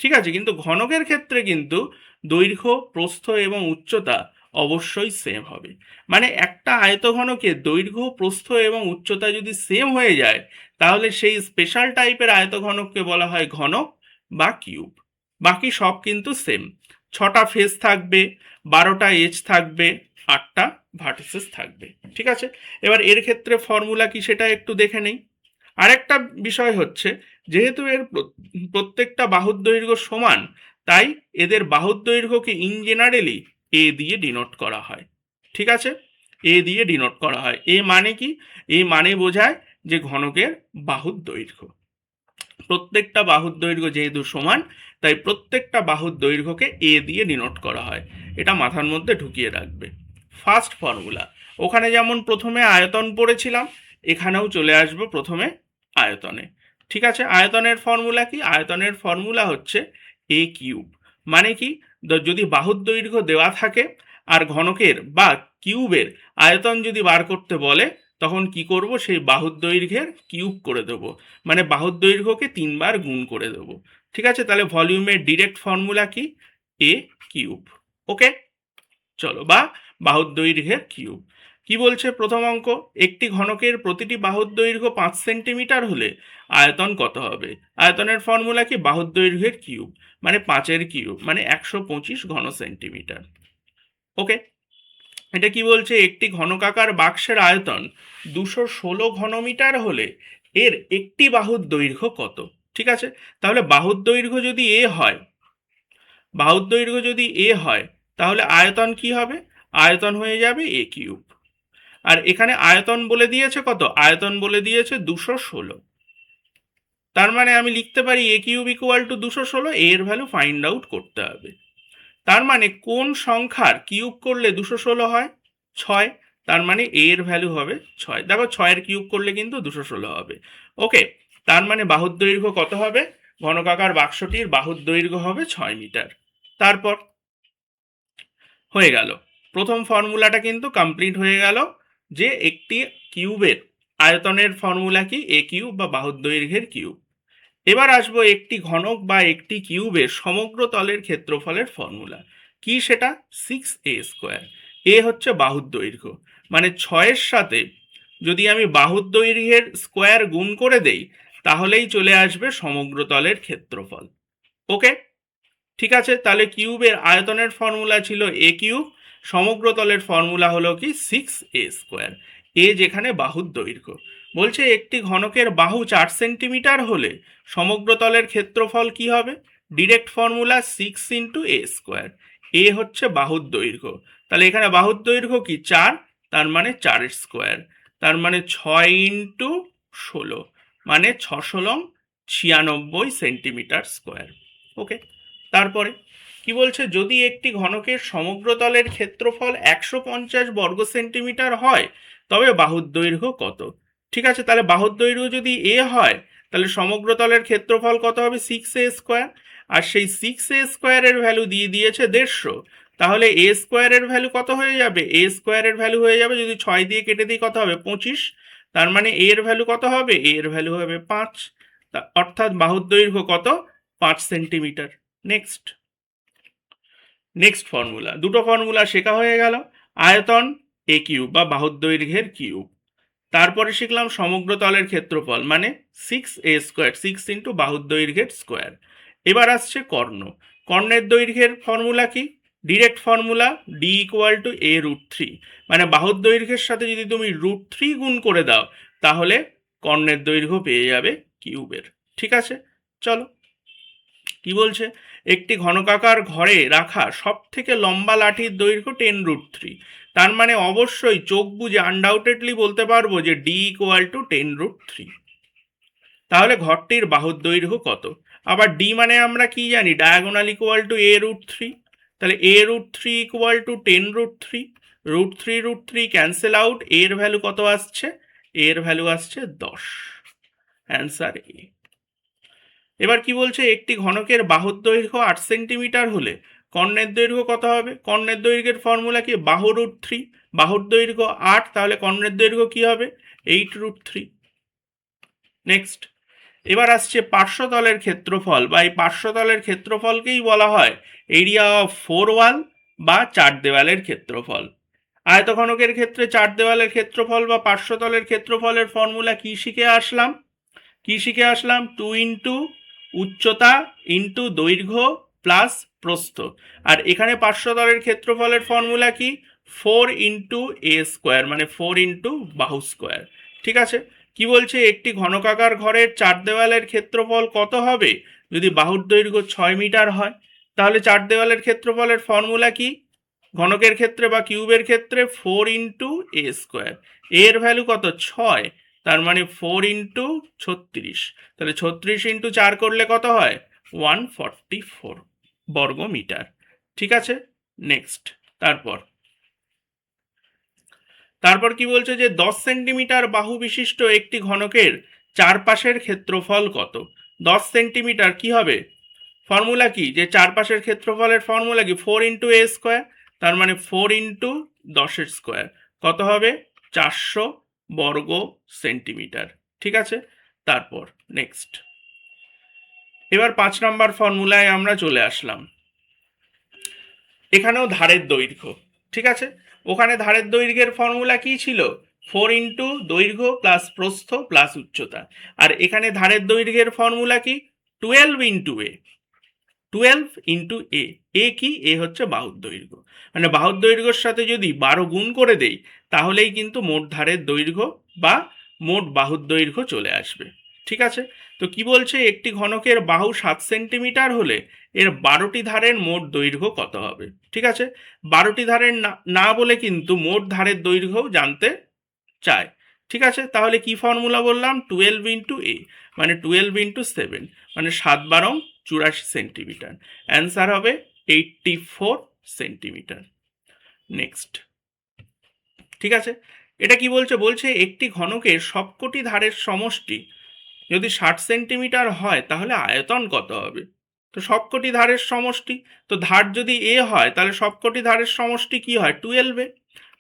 ঠিক আছে, কিন্তু ঘনকের ক্ষেত্রে কিন্তু দৈর্ঘ্য প্রস্থ এবং উচ্চতা অবশ্যই সেম হবে। মানে একটা আয়তঘনকে দৈর্ঘ্য প্রস্থ এবং উচ্চতা যদি সেম হয়ে যায় তাহলে সেই স্পেশাল টাইপের আয়তঘনককে বলা হয় ঘনক বা কিউব। বাকি সব কিন্তু সেম, 6টা ফেস থাকবে, 12টা এজ থাকবে, 8টা ভার্টিসেস থাকবে। ঠিক আছে, এবার এর ক্ষেত্রে ফর্মুলা কি সেটা একটু দেখে নেই। আরেকটা বিষয় হচ্ছে, যেহেতু এর প্রত্যেকটা বাহুর দৈর্ঘ্য সমান, তাই এদের বাহুর দৈর্ঘ্যকে ইন জেনারেলি এ দিয়ে ডিনোট করা হয়। ঠিক আছে, এ দিয়ে ডিনোট করা হয়। এ মানে কি? এ মানে বোঝায় যে ঘনকের বাহুর দৈর্ঘ্য। প্রত্যেকটা বাহুর দৈর্ঘ্য যেহেতু সমান, তাই প্রত্যেকটা বাহুর দৈর্ঘ্যকে এ দিয়ে ডিনোট করা হয়। এটা মাথার মধ্যে ঢুকিয়ে রাখবে। ফার্স্ট ফর্মুলা, ওখানে যেমন প্রথমে আয়তন পড়েছিলাম, এখানেও চলে আসবো প্রথমে আয়তনে। ঠিক আছে, আয়তনের ফর্মুলা কি? আয়তনের ফর্মুলা হচ্ছে এ কিউব। মানে কি? যদি বাহুর দৈর্ঘ্য দেওয়া থাকে আর ঘনকের বা কিউবের আয়তন যদি বার করতে বলে, তখন কি করব? সেই বাহুর দৈর্ঘ্যের কিউব করে দেবো, মানে বাহুর দৈর্ঘ্যকে 3 বার গুণ করে দেবো। ঠিক আছে, তাহলে ভলিউমের ডিরেক্ট ফর্মুলা কি? এ কিউব। ওকে, চলো, বা বাহুর দৈর্ঘ্যের কিউব। কি বলছে প্রথম অঙ্ক? একটি ঘনকের প্রতিটি বাহুর দৈর্ঘ্য 5 সেন্টিমিটার হলে আয়তন কত হবে? আয়তনের ফর্মুলা কি? বাহুর দৈর্ঘ্যের কিউব, মানে 5-এর কিউব, মানে 125 ঘন সেন্টিমিটার। ওকে, এটা কি বলছে? একটি ঘনকাকার বাক্সের আয়তন 216 ঘনমিটার হলে এর একটি বাহুর দৈর্ঘ্য কত? ঠিক আছে, তাহলে বাহুর দৈর্ঘ্য যদি এ হয়, বাহুর দৈর্ঘ্য যদি এ হয়, তাহলে আয়তন কি হবে? আয়তন হয়ে যাবে এ কিউব। আর এখানে আয়তন বলে দিয়েছে কত? আয়তন বলে দিয়েছে 216। তার মানে আমি লিখতে পারি এ কিউব ইকুয়াল টু 216, এর ভ্যালু ফাইন্ড আউট করতে হবে। তার মানে কোন সংখ্যার কিউব করলে 216 হয়? 6। তার মানে এর ভ্যালু হবে 6। দেখো 6-এর কিউব করলে কিন্তু 216 হবে। ওকে, তার মানে বাহুর দৈর্ঘ্য কত হবে? ঘনকাকার বাক্সটির বাহুর দৈর্ঘ্য হবে 6 মিটার। তারপর হয়ে গেল, প্রথম ফর্মুলাটা কিন্তু কমপ্লিট হয়ে গেল, যে একটি কিউবের আয়তনের ফর্মুলা কি? এ কিউব বা বাহুর দৈর্ঘ্যের কিউব। এবার আসবো একটি ঘনক বা একটি কিউবের সমগ্র তলের ক্ষেত্রফলের ফর্মুলা। কি সেটা? 6a²। এ হচ্ছে বাহুর দৈর্ঘ্য, মানে 6-এর সাথে যদি আমি বাহুর দৈর্ঘ্যের স্কোয়ার গুণ করে দেই, তাহলেই চলে আসবে সমগ্র তলের ক্ষেত্রফল। ওকে, ঠিক আছে, তাহলে কিউবের আয়তনের ফর্মুলা ছিল এ কিউব, সমগ্র তলের ফর্মুলা হলো কি 6a²। এ যেখানে বাহুর দৈর্ঘ্য, বলছে একটি ঘনকের বাহু 4 সেন্টিমিটার হলে সমগ্র তলের ক্ষেত্রফল কি হবে? Direct formula 6 × a²। এ হচ্ছে বাহুর দৈর্ঘ্য, তাহলে এখানে বাহুর দৈর্ঘ্য কি 4, তার মানে 4-এর স্কোয়ার, তার মানে 6 × 16, মানে 696 সেন্টিমিটার স্কোয়ার। ওকে, তারপরে কি বলছে? যদি একটি ঘনকের সমগ্র তলের ক্ষেত্রফল 150 বর্গ সেন্টিমিটার হয়, তবে বাহুর দৈর্ঘ্য কত? ঠিক আছে, তাহলে বাহুর দৈর্ঘ্য যদি এ হয়, তাহলে সমগ্র তলের ক্ষেত্রফল কত হবে? 6a²। আর সেই 6a² ভ্যালু দিয়ে দিয়েছে 150, তাহলে a² ভ্যালু কত হয়ে যাবে? a² ভ্যালু হয়ে যাবে, যদি 6 দিয়ে কেটে দিই কত হবে? 25। তার মানে এর ভ্যালু কত হবে? এর ভ্যালু হবে 5। অর্থাৎ বাহুর দৈর্ঘ্য কত? 5 সেন্টিমিটার। নেক্সট ফর্মুলা, দুটো ফর্মুলা শেখা হয়ে গেল। আয়তন এ কিউব বা বাহুর দৈর্ঘ্যের কিউব, তারপরে শিখলাম সমগ্র তলের ক্ষেত্রফল মানে 6a², 6 × বাহুর দৈর্ঘ্যের স্কোয়ার। এবার আসছে কর্ণ। কর্ণের দৈর্ঘ্যের ফর্মুলা কি? Direct formula D equal two a√3, মানে বাহুর দৈর্ঘ্যের সাথে যদি তুমি √3 গুণ করে দাও, তাহলে কর্ণের দৈর্ঘ্য পেয়ে যাবে কিউবের। ঠিক আছে, চলো কি বলছে? একটি ঘনকাকার ঘরে রাখা সব থেকে লম্বা লাঠির দৈর্ঘ্য 10√3। তার মানে অবশ্যই চোখ বুঝে আনডাউটেডলি বলতে পারবো যে ডি ইকুয়াল টু 10√3। তাহলে ঘরটির বাহুর দৈর্ঘ্য কত? আবার ডি মানে আমরা কি জানি? Diagonal equal to a√3। তাহলে a√3 equal to 10√3, √3 cancel out, এর ভ্যালু কত আসছে? এর ভ্যালু আসছে 10। অ্যান্সার এ। এবার কি বলছে? একটি ঘনকের বাহুর দৈর্ঘ্য 8 সেন্টিমিটার হলে কর্ণের দৈর্ঘ্য কত হবে? কর্ণের দৈর্ঘ্যের ফর্মুলা কি? বাহু √3। বাহুর দৈর্ঘ্য 8, তাহলে কর্ণের দৈর্ঘ্য কি হবে? 8√3। নেক্সট, এবার আসছে পার্শ্বতলের ক্ষেত্রফল, বা এই পার্শ্বতলের ক্ষেত্রফলকেই বলা হয় এরিয়া অফ 4 ওয়াল বা 4 দেওয়ালের ক্ষেত্রফল। আয়তঘনকের ক্ষেত্রে 4 দেওয়ালের ক্ষেত্রফল বা পার্শ্বতলের ক্ষেত্রফলের ফর্মুলা কি শিখে আসলাম? 2 ইন্টু উচ্চতা ইন্টু দৈর্ঘ্য প্লাস প্রস্থ। আর এখানে পার্শ্বতলের ক্ষেত্রফলের ফর্মুলা কি? 4 × a², মানে 4 × বাহু স্কোয়ার। ঠিক আছে, কি বলছে? একটি ঘনকাকার ঘরের 4 দেওয়ালের ক্ষেত্রফল কত হবে যদি বাহুর দৈর্ঘ্য 6 মিটার হয়? তাহলে 4 দেওয়ালের ক্ষেত্রফলের ফর্মুলা কি? ঘনকের ক্ষেত্রে বা কিউবের ক্ষেত্রে 4 × a²। এর ভ্যালু কত? 6, তার মানে 4 × 36। তাহলে 36 × 4 করলে কত হয়? 144 বর্গ মিটার। ঠিক আছে, নেক্সট। তারপর কি বলছে? যে 10 সেন্টিমিটার বাহু বিশিষ্ট একটি ঘনকের চারপাশের ক্ষেত্রফল কত? 10 সেন্টিমিটার কি হবে? ফর্মুলা কি? যে চারপাশের ক্ষেত্রফলের ফর্মুলা কি? 4 × a², তার মানে 4 × 10 কত হবে? 400 বর্গ সেন্টিমিটার। ঠিক আছে, তারপর নেক্সট, এবার 5 নম্বর ফর্মুলায় আমরা চলে আসলাম। এখানেও ধারের দৈর্ঘ্য। ঠিক আছে, ওখানে ধারের দৈর্ঘ্যের ফর্মুলা কি ছিল? 4 × দৈর্ঘ্য প্লাস প্রস্থ প্লাস উচ্চতা। আর এখানে ধারের দৈর্ঘ্যের ফর্মুলা কি? 12 × a। 12 × a। এ কি? এ হচ্ছে বাহুর দৈর্ঘ্য, মানে বাহুর দৈর্ঘ্যের সাথে যদি 12 গুণ করে দেই, তাহলেই কিন্তু মোট ধারের দৈর্ঘ্য বা মোট বাহুর দৈর্ঘ্য চলে আসবে। ঠিক আছে, তো কি বলছে, একটি ঘনকের বাহু 7 সেন্টিমিটার হলে এর 12টি ধারের মোট দৈর্ঘ্য কত হবে। ঠিক আছে, 12টি ধারের না বলে কিন্তু মোট ধারের দৈর্ঘ্যও জানতে চায়। ঠিক আছে, তাহলে কি ফর্মুলা বললাম, 12 ইন্টু এ, মানে 12 ইন্টু 7, মানে 7 × 84 সেন্টিমিটার। অ্যান্সার হবে 84 সেন্টিমিটার। নেক্সট, ঠিক আছে, এটা কি বলছে, বলছে একটি ঘনকের সবকটি ধারের সমষ্টি যদি 60 সেন্টিমিটার হয় তাহলে আয়তন কত হবে। তো সবকটি ধারের সমষ্টি, তো ধার যদি এ হয় তাহলে সবকটি ধারের সমষ্টি কি হয়, 12 এ।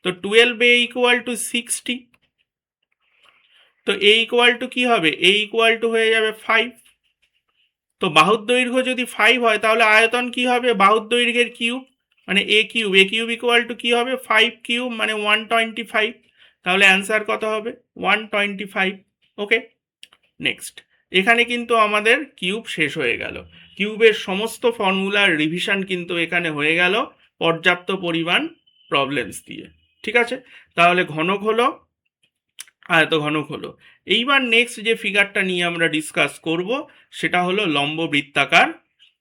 তো 12 ইকুয়াল টু 60। তো এ ইকুয়াল টু কি হবে, এ ইকুয়াল টু হয়ে যাবে 5। তো বাহুর দৈর্ঘ্য যদি 5 হয় তাহলে আয়তন কি হবে, বাহুর দৈর্ঘ্যের কিউব, মানে এ কিউব ইকুয়াল টু কি হবে, 5 কিউব মানে 125। তাহলে অ্যান্সার কত হবে, 125। ওকে, নেক্সট, এখানে কিন্তু আমাদের কিউব শেষ হয়ে গেল। কিউবের সমস্ত ফর্মুলার রিভিশন কিন্তু এখানে হয়ে গেল পর্যাপ্ত পরিমাণ প্রবলেমস দিয়ে। ঠিক আছে, তাহলে ঘনক হলো, আয়তঘনক হলো। এইবার নেক্সট যে ফিগারটা নিয়ে আমরা ডিসকাস করব সেটা হলো লম্ব বৃত্তাকার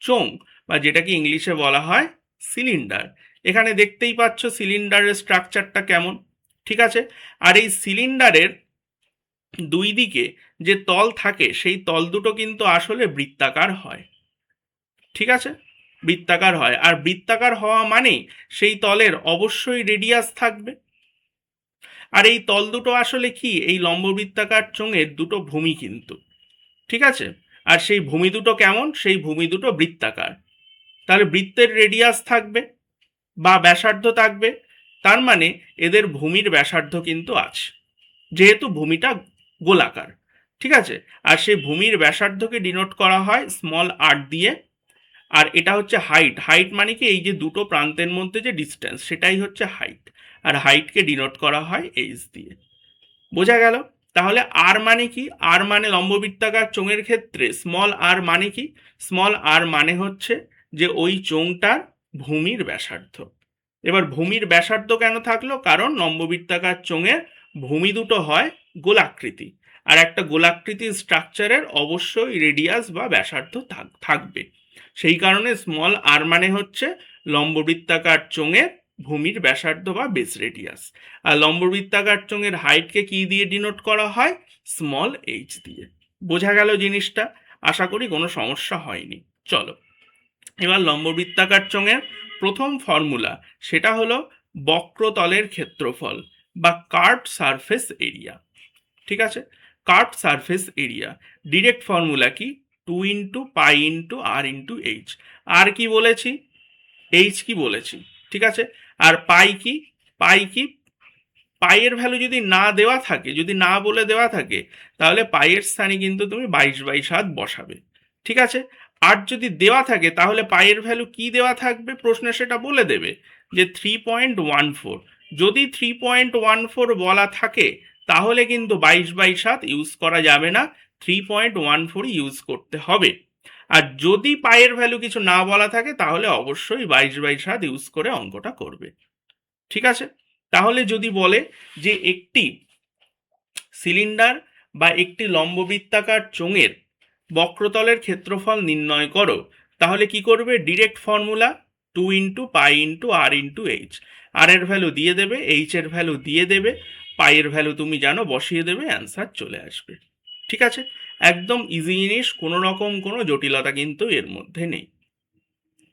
চোঙ, বা যেটাকে ইংলিশে বলা হয় সিলিন্ডার। এখানে দেখতেই পাচ্ছ সিলিন্ডারের স্ট্রাকচারটা কেমন। ঠিক আছে, আর এই সিলিন্ডারের দুই দিকে যে তল থাকে সেই তল দুটো কিন্তু আসলে বৃত্তাকার হয়। ঠিক আছে, বৃত্তাকার হয়, আর বৃত্তাকার হওয়া মানেই সেই তলের অবশ্যই রেডিয়াস থাকবে। আর এই তল দুটো আসলে কি, এই লম্ববৃত্তাকার চোঙের দুটো ভূমি কিন্তু। ঠিক আছে, আর সেই ভূমি দুটো কেমন, সেই ভূমি দুটো বৃত্তাকার। তাহলে বৃত্তের রেডিয়াস থাকবে বা ব্যাসার্ধ থাকবে, তার মানে এদের ভূমির ব্যাসার্ধ কিন্তু আছে, যেহেতু ভূমিটা গোলাকার। ঠিক আছে, আর সেই ভূমির ব্যাসার্ধকে ডিনোট করা হয় স্মল r দিয়ে। আর এটা হচ্ছে হাইট, হাইট মানে কি, এই যে দুটো প্রান্তের মধ্যে যে ডিস্টেন্স সেটাই হচ্ছে হাইট, আর হাইটকে ডিনোট করা হয় h দিয়ে। বোঝা গেল। তাহলে আর মানে কি, আর মানে লম্ববৃত্তাকার চোঙের ক্ষেত্রে স্মল আর মানে কি, স্মল আর মানে হচ্ছে যে ওই চোঙটার ভূমির ব্যাসার্ধ। এবার ভূমির ব্যাসার্ধ কেন থাকলো, কারণ লম্ববৃত্তাকার চোঙের ভূমি দুটো হয় গোলাকৃতি, আর একটা গোলাকৃতি স্ট্রাকচারের অবশ্যই রেডিয়াস বা ব্যাসার্ধ থাকবে। সেই কারণে স্মল আর মানে হচ্ছে লম্ববৃত্তাকার চোঙের ভূমির ব্যাসার্ধ বা বেস রেডিয়াস। আর লম্ববৃত্তাকার চোঙের হাইটকে কি দিয়ে ডিনোট করা হয়, স্মল h দিয়ে। বোঝা গেল জিনিসটা, আশা করি কোনো সমস্যা হয়নি। চলো, এবার লম্ববৃত্তাকার চোঙের প্রথম ফর্মুলা, সেটা হলো বক্রতলের ক্ষেত্রফল বা কার্ভড সারফেস এরিয়া। ঠিক আছে, curved surface area direct formula কি, 2 into pi into R into H. আর কি বলেছি, এইচ কি বলেছি। ঠিক আছে, আর পাই কি, পাই কি, পাইয়ের ভ্যালু যদি না দেওয়া থাকে, যদি না বলে দেওয়া থাকে, তাহলে পাইয়ের স্থানে কিন্তু তুমি 22/7 বসাবে। ঠিক আছে, আর যদি দেওয়া থাকে তাহলে পাইয়ের ভ্যালু কি দেওয়া থাকবে, প্রশ্নে সেটা বলে দেবে যে 3.14। যদি 3.14 বলা থাকে তাহলে কিন্তু 22/7 ইউজ করা যাবে না, 3.14 ইউজ করতে হবে। আর যদি পাইয়ের ভ্যালু কিছু না বলা থাকে তাহলে অবশ্যই 22/7 ইউজ করে অঙ্কটা করবে। ঠিক আছে, তাহলে যদি বলে যে একটি সিলিন্ডার বা একটি লম্ববৃত্তাকার চোঙের বক্রতলের ক্ষেত্রফল নির্ণয় করো, তাহলে কি করবে, direct formula 2 into pi into R into H. আর এর ভ্যালু দিয়ে দেবে, এইচ এর ভ্যালু দিয়ে দেবে, পাইয়ের ভ্যালু তুমি জানো, বসিয়ে দেবে, অ্যান্সার চলে আসবে। ঠিক আছে, একদম ইজি জিনিস, কোনো রকম কোনো জটিলতা কিন্তু এর মধ্যে নেই।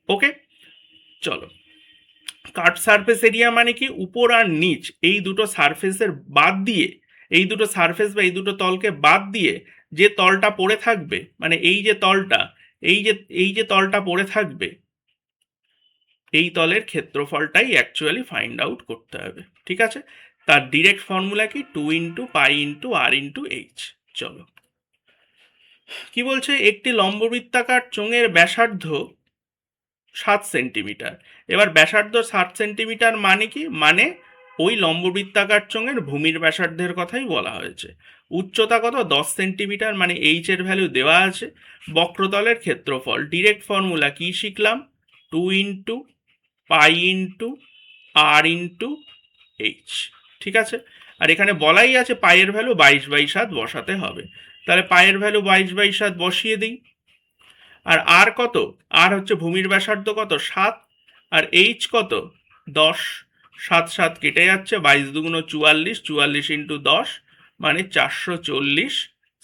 ওকে, চলো, কাট সারফেস এরিয়া মানে কি, উপর আর নিচ এই দুটো সারফেসের বাদ দিয়ে, এই দুটো সারফেস বা এই দুটো তলকে বাদ দিয়ে যে তলটা পড়ে থাকবে, মানে এই যে তলটা, এই যে তলটা পড়ে থাকবে, এই তলের ক্ষেত্রফলটাই অ্যাকচুয়ালি ফাইন্ড আউট করতে হবে। ঠিক আছে, তার ডিরেক্ট ফর্মুলা কি, 2 into pi into R into H. চলো, কি বলছে, একটি লম্ববৃত্তাকার চোঙের ব্যাসার্ধ 7 সেন্টিমিটার। এবার ব্যাসার্ধ 7 সেন্টিমিটার মানে কি, মানে ওই লম্ববৃত্তাকার চোঙের ভূমির ব্যাসার্ধের কথাই বলা হয়েছে। উচ্চতা কত, 10 সেন্টিমিটার, মানে এইচ এর ভ্যালু দেওয়া আছে। বক্রতলের ক্ষেত্রফল, ডিরেক্ট ফর্মুলা কি শিখলাম, 2 into pi into R into H. ঠিক আছে, আর এখানে বলাই আছে পাইয়ের ভ্যালু 22/7 বসাতে হবে। তাহলে পায়ের ভ্যালু 22/7 বসিয়ে দিই। আর কত? আর হচ্ছে ভূমির ব্যাসার্ধ কত? 7। আর এইচ কত? 10। 7 7 কেটে যাচ্ছে, 22 দুগুণ 44, 44 ইন্টু 10 মানে 440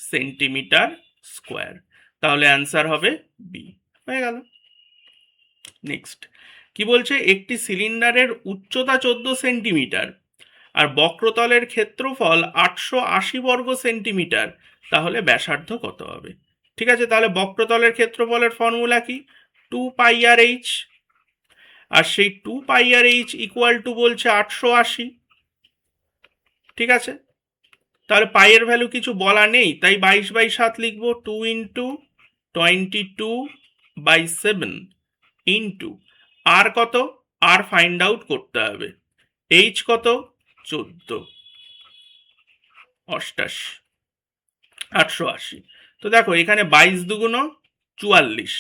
সেন্টিমিটার স্কোয়ার। তাহলে অ্যান্সার হবে বি। হয়ে গেল। নেক্সট কি বলছে, একটি সিলিন্ডারের উচ্চতা 14 সেন্টিমিটার আর বক্রতলের ক্ষেত্রফল 880 বর্গ সেন্টিমিটার, তাহলে ব্যাসার্ধ কত হবে? ঠিক আছে, তাহলে বক্রতলের ক্ষেত্রফলের ফর্মুলা কি? 2πr/h। আর সেই 2πr/h ইকুয়াল টু বলছে 880। ঠিক আছে, তাহলে পাইয়ের ভ্যালু কিছু বলা নেই, তাই 22/7 লিখবো। 2 ইন্টু 22/7 ইন্টু আর কত? আর ফাইন্ড আউট করতে হবে। এইচ কত? 14 88 880। তো দেখো এখানে 22 দুগুণ 44,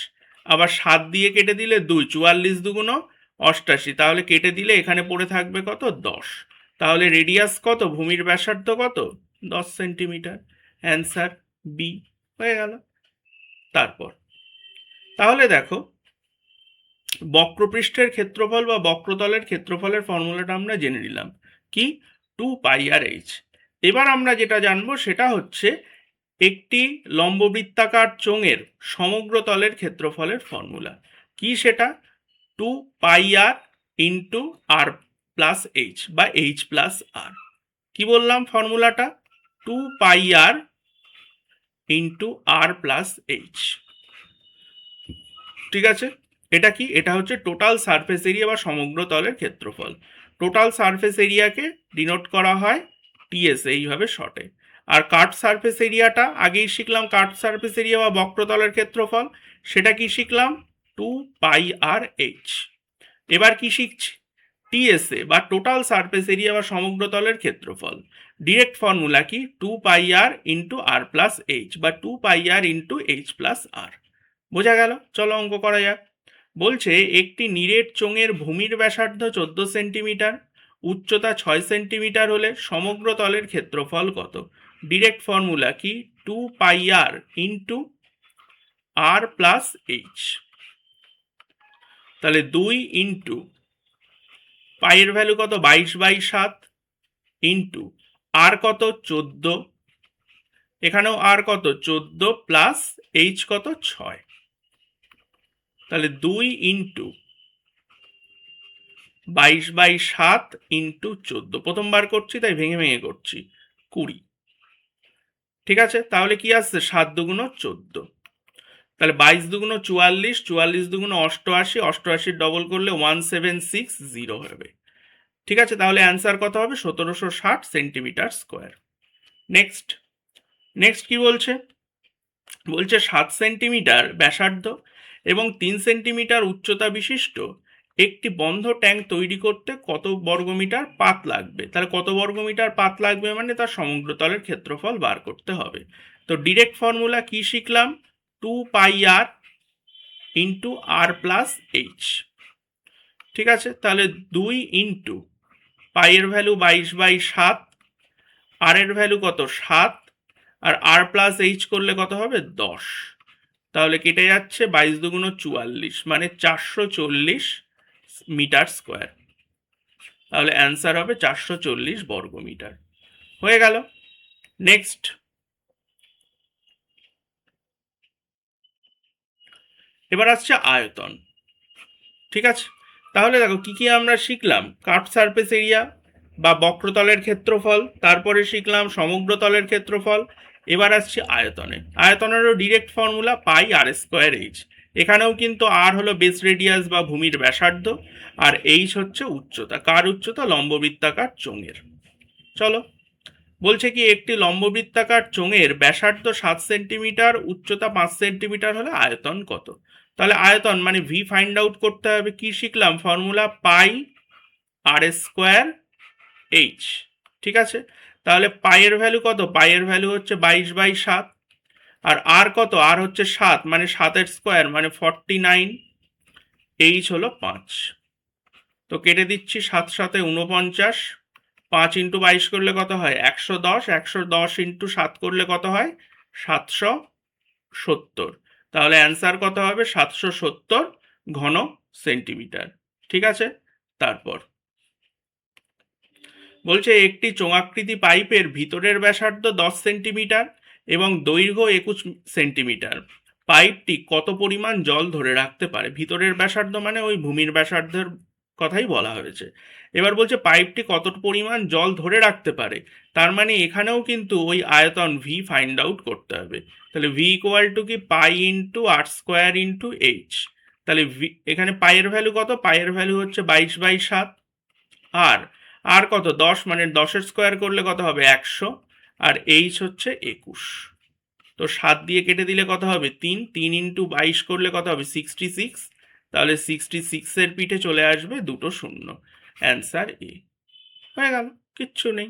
আবার 7 দিয়ে কেটে দিলে 2, 44 দুগুণ 88, তাহলে কেটে দিলে এখানে পড়ে থাকবে কত? 10। তাহলে রেডিয়াস কত? ভূমির ব্যাসার্ধ কত? 10 সেন্টিমিটার। Answer B. হয়ে গেল। তারপর তাহলে দেখো, বক্রপৃষ্ঠের ক্ষেত্রফল বা বক্রতলের ক্ষেত্রফলের ফর্মুলাটা আমরা জেনে নিলাম কি? 2πr/h। এবার আমরা যেটা জানবো সেটা হচ্ছে একটি লম্ববৃত্তাকার চোঙের সমগ্র তলের ক্ষেত্রফলের ফর্মুলা কি? সেটা 2πr ইন্টু আর প্লাস এইচ বা এইচ প্লাস আর। কি বললাম ফর্মুলাটা? 2πr ইন্টু আর প্লাস এইচ। ঠিক আছে, এটা কি? এটা হচ্ছে টোটাল সারফেস এরিয়া বা সমগ্র তলের ক্ষেত্রফল। টোটাল সারফেস এরিয়াকে ডিনোট করা হয় টিএস, এইভাবে শর্টে। আর কাট সারফেস এরিয়াটা আগেই শিখলাম, কাট সারফেস এরিয়া বা বক্রতলের ক্ষেত্রফল, সেটা কি শিখলাম? 2πr/h। এবার কি শিখছি? টিএসএ বা টোটাল সারফেস এরিয়া বা সমগ্র তলের ক্ষেত্রফল। ডিরেক্ট ফর্মুলা কি? 2πr ইন্টু আর প্লাস এইচ বা 2πr ইন্টু এইচ প্লাস আর। বোঝা গেল? চলো অঙ্ক করা যাক। বলছে একটি নিরেট চোঙের ভূমির ব্যাসার্ধ 14 সেন্টিমিটার, উচ্চতা 6 সেন্টিমিটার হলে সমগ্র তলের ক্ষেত্রফল কত? ডিরেক্ট ফর্মুলা কি? 2πr ইন্টু আর প্লাস এইচ। তাহলে 2 ইন্টু পাইয়ের ভ্যালু কত? 22/7 ইন্টু আর কত? 14। এখানেও আর কত? 14 প্লাস এইচ কত? 6। তাহলে 2 ইন্টু 22/7 ইন্টু 14, প্রথমবার করছি তাই ভেঙে ভেঙে করছি, 20। ঠিক আছে, তাহলে কি আসছে? 7 দুগুণ 14। তাহলে 22 দুগুণ 44, 44 দুগুণ 88, 88 ডবল করলে 1760 হবে। ঠিক আছে, তাহলে অ্যান্সার কত হবে? 1760 সেন্টিমিটার স্কোয়ার। নেক্সট নেক্সট কি বলছে? বলছে 7 সেন্টিমিটার ব্যাসার্ধ এবং 3 সেন্টিমিটার উচ্চতা বিশিষ্ট একটি বন্ধ ট্যাঙ্ক তৈরি করতে কত বর্গমিটার পাত লাগবে? তাহলে কত বর্গমিটার পাত লাগবে মানে তার সমগ্র তলের ক্ষেত্রফল বার করতে হবে। তো ডিরেক্ট ফর্মুলা কি শিখলাম? 2πr ইন্টু আর প্লাস এইচ। ঠিক আছে, তাহলে 2 ইন্টু পাইয়ের ভ্যালু 22/7, আর এর ভ্যালু কত? 7, আর আর প্লাস এইচ করলে কত হবে? 10। তাহলে কেটে যাচ্ছে, 22 দুগুণ 44 মানে 440 মিটার স্কোয়ার। তাহলে অ্যান্সার হবে 440 বর্গমিটার। হয়ে গেল। নেক্সট এবার আসছে আয়তন। ঠিক আছে, তাহলে দেখো কি কি আমরা শিখলাম? কাট সারফেস এরিয়া বা বক্রতলের ক্ষেত্রফল, তারপরে শিখলাম সমগ্র তলের ক্ষেত্রফল। এবার আসছে আয়তনে। আয়তনেরও ডিরেক্ট ফর্মুলা πr²h। এখানেও কিন্তু আর হলো বেস রেডিয়াস বা ভূমির ব্যাসার্ধ, আর এইচ হচ্ছে উচ্চতা। কার উচ্চতা? লম্ববৃত্তাকার চোঙের। চলো, বলছে কি একটি লম্ববৃত্তাকার চোঙের ব্যাসার্ধ 7 সেন্টিমিটার, উচ্চতা 5 সেন্টিমিটার হলে আয়তন কত? তাহলে আয়তন মানে ভি ফাইন্ড আউট করতে হবে। কি শিখলাম? Formula πr²h। ঠিক আছে, তাহলে পাইয়ের ভ্যালু কত? পাইয়ের ভ্যালু হচ্ছে 22/7, আর কত? আর হচ্ছে 7 মানে 7 স্কোয়ার মানে 49, এইচ হলো 5। তো কেটে দিচ্ছি, 7 7 49, 5 ইন্টু 22 করলে কত হয়? 110, 110 ইন্টু 7 করলে কত হয়? 770। তাহলে অ্যান্সার কত হবে? 770 ঘন সেন্টিমিটার। ঠিক আছে, তারপর বলছে একটি চোঙাকৃতি পাইপের ভিতরের ব্যাসার্ধ 10 সেন্টিমিটার এবং দৈর্ঘ্য 21 সেন্টিমিটার। পাইপটি কত পরিমাণ জল ধরে রাখতে পারে? ভিতরের ব্যাসার্ধ মানে ওই ভূমির ব্যাসার্ধের কথাই বলা হয়েছে। এবার বলছে পাইপটি কত পরিমাণ জল ধরে রাখতে পারে, তার মানে এখানেও কিন্তু ওই আয়তন ভি ফাইন্ড আউট করতে হবে। তাহলে ভি ইকুয়াল টু কি পাই into R square into H. তাহলে ভি এখানে পাইয়ের ভ্যালু কত? পাইয়ের ভ্যালু হচ্ছে 22/7। আর আর কত? 10, মানে 10-এর স্কোয়ার করলে কত হবে? 100। আর এইচ হচ্ছে 21। তো 7 দিয়ে কেটে দিলে কত হবে? 3। 3 ইন্টু 22 করলে কত হবে? 66। তাহলে 66-এর পিঠে চলে আসবে দুটো শূন্য। অ্যান্সার এ। হয়ে গেল, কিচ্ছু নেই।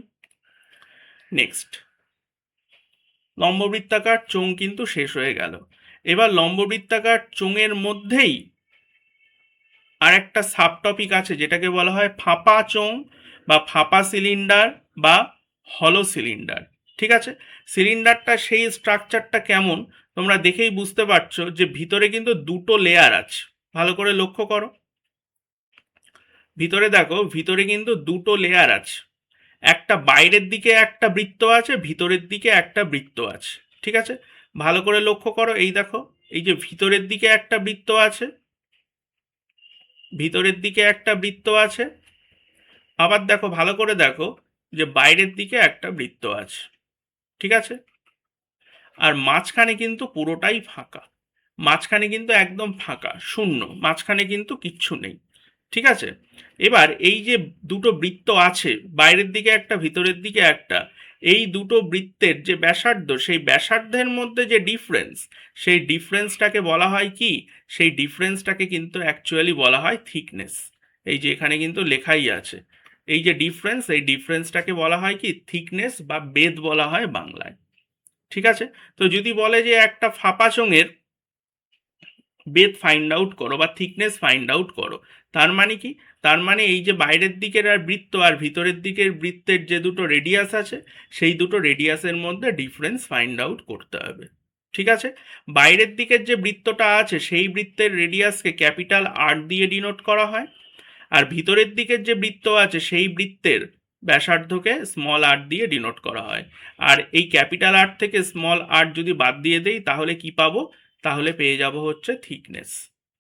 নেক্সট, লম্ববৃত্তাকার চোঙ কিন্তু শেষ হয়ে গেল। এবার লম্ববৃত্তাকার চোঙের মধ্যেই আর একটা সাব টপিক আছে যেটাকে বলা হয় ফাঁপা চোঙ বা ফাঁপা সিলিন্ডার বা হলো সিলিন্ডার। ঠিক আছে, সিলিন্ডারটা সেই স্ট্রাকচারটা কেমন তোমরা দেখেই বুঝতে পারছো যে ভিতরে কিন্তু দুটো লেয়ার আছে। ভালো করে লক্ষ্য করো, ভিতরে দেখো, ভিতরে কিন্তু দুটো লেয়ার আছে। একটা বাইরের দিকে একটা বৃত্ত আছে, ভিতরের দিকে একটা বৃত্ত আছে। ঠিক আছে, ভালো করে লক্ষ্য করো, এই দেখো, এই যে ভিতরের দিকে একটা বৃত্ত আছে, ভিতরের দিকে একটা বৃত্ত আছে, আবার দেখো, ভালো করে দেখো যে বাইরের দিকে একটা বৃত্ত আছে। ঠিক আছে, আর মাঝখানে কিন্তু পুরোটাই ফাঁকা, মাঝখানে কিন্তু একদম ফাঁকা শূন্য, মাঝখানে কিন্তু কিচ্ছু নেই। ঠিক আছে, এবার এই যে দুটো বৃত্ত আছে, বাইরের দিকে একটা ভিতরের দিকে একটা, এই দুটো বৃত্তের যে ব্যাসার্ধ, সেই ব্যাসার্ধের মধ্যে যে ডিফারেন্স, সেই ডিফারেন্সটাকে বলা হয় কি? সেই ডিফারেন্সটাকে কিন্তু অ্যাকচুয়ালি বলা হয় থিকনেস। এই যে এখানে কিন্তু লেখাই আছে, এই যে ডিফারেন্স, এই ডিফারেন্সটাকে বলা হয় কি? থিকনেস বা বেধ বলা হয় বাংলায়। ঠিক আছে, তো যদি বলে যে একটা ফাঁপা চোঙের বেধ ফাইন্ড আউট করো বা থিকনেস ফাইন্ড আউট করো, তার মানে কি? তার মানে এই যে বাইরের দিকের আর বৃত্ত আর ভিতরের দিকের বৃত্তের যে দুটো রেডিয়াস আছে, সেই দুটো রেডিয়াসের মধ্যে ডিফারেন্স ফাইন্ড আউট করতে হবে। ঠিক আছে, বাইরের দিকের যে বৃত্তটা আছে সেই বৃত্তের রেডিয়াসকে ক্যাপিটাল আর দিয়ে ডিনোট করা হয়, আর ভিতরের দিকের যে বৃত্ত আছে সেই বৃত্তের ব্যাসার্ধকে স্মল আর দিয়ে ডিনোট করা হয়। আর এই ক্যাপিটাল আর থেকে স্মল আর যদি বাদ দিয়ে দেই তাহলে কি পাবো? তাহলে পেয়ে যাব হচ্ছে থিকনেস।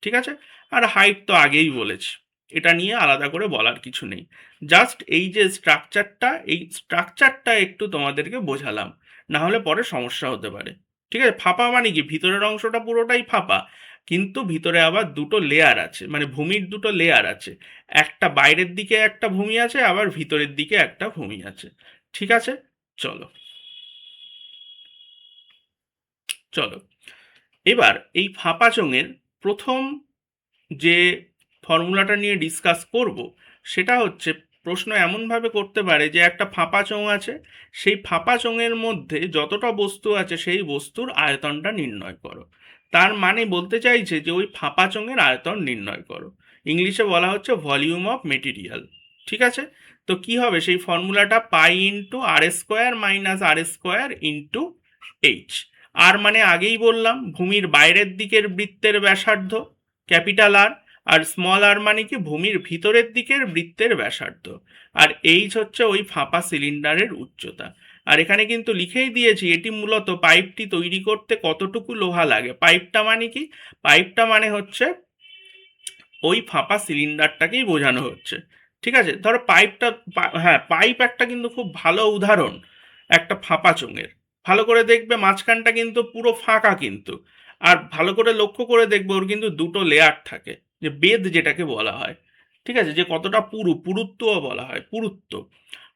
ঠিক আছে, আর হাইট তো আগেই বলেছি, এটা নিয়ে আলাদা করে বলার কিছু নেই। জাস্ট এই যে স্ট্রাকচারটা, এই স্ট্রাকচারটা একটু তোমাদেরকে বোঝালাম, না হলে পরে সমস্যা হতে পারে। ঠিক আছে, ফাঁপা মানে কি? ভিতরের অংশটা পুরোটাই ফাঁপা, কিন্তু ভিতরে আবার দুটো লেয়ার আছে, মানে ভূমির দুটো লেয়ার আছে। একটা বাইরের দিকে একটা ভূমি আছে, আবার ভিতরের দিকে একটা ভূমি আছে। ঠিক আছে, চলো চলো এবার এই ফাঁপা চোঙের প্রথম যে ফর্মুলাটা নিয়ে ডিসকাস করব, সেটা হচ্ছে, প্রশ্ন এমনভাবে করতে পারে যে একটা ফাঁপা চোঙ আছে, সেই ফাঁপা চোঙের মধ্যে যতটা বস্তু আছে সেই বস্তুর আয়তনটা নির্ণয় করো। তার মানে বলতে চাইছে যে ওই ফাঁপা চোঙের আয়তন নির্ণয় করো। ইংলিশে বলা হচ্ছে ভলিউম অফ মেটেরিয়াল। ঠিক আছে, তো কি হবে সেই ফর্মুলাটা? পাই into R square minus R square into H. আর মানে আগেই বললাম, ভূমির বাইরের দিকের বৃত্তের ব্যাসার্ধ ক্যাপিটাল আর, আর স্মল আর মানে কি? ভূমির ভিতরের দিকের বৃত্তের ব্যাসার্ধ। আর এইচ হচ্ছে ওই ফাঁপা সিলিন্ডারের উচ্চতা। আর এখানে কিন্তু লিখেই দিয়েছি এটি মূলত পাইপটি তৈরি করতে কতটুকু লোহা লাগে। পাইপটা মানে কি? পাইপটা মানে হচ্ছে ওই ফাঁপা সিলিন্ডারটাকেই বোঝানো হচ্ছে। ঠিক আছে, ধরো পাইপটা, হ্যাঁ, পাইপ একটা কিন্তু খুব ভালো উদাহরণ একটা ফাঁপা চোঙের। ভালো করে দেখবে মাঝখানটা কিন্তু পুরো ফাঁকা কিন্তু, আর ভালো করে লক্ষ্য করে দেখবে ওর কিন্তু দুটো লেয়ার থাকে, যে বেদ যেটাকে বলা হয়। ঠিক আছে, যে কতটা পুরুত্বও বলা হয়, পুরুত্ব।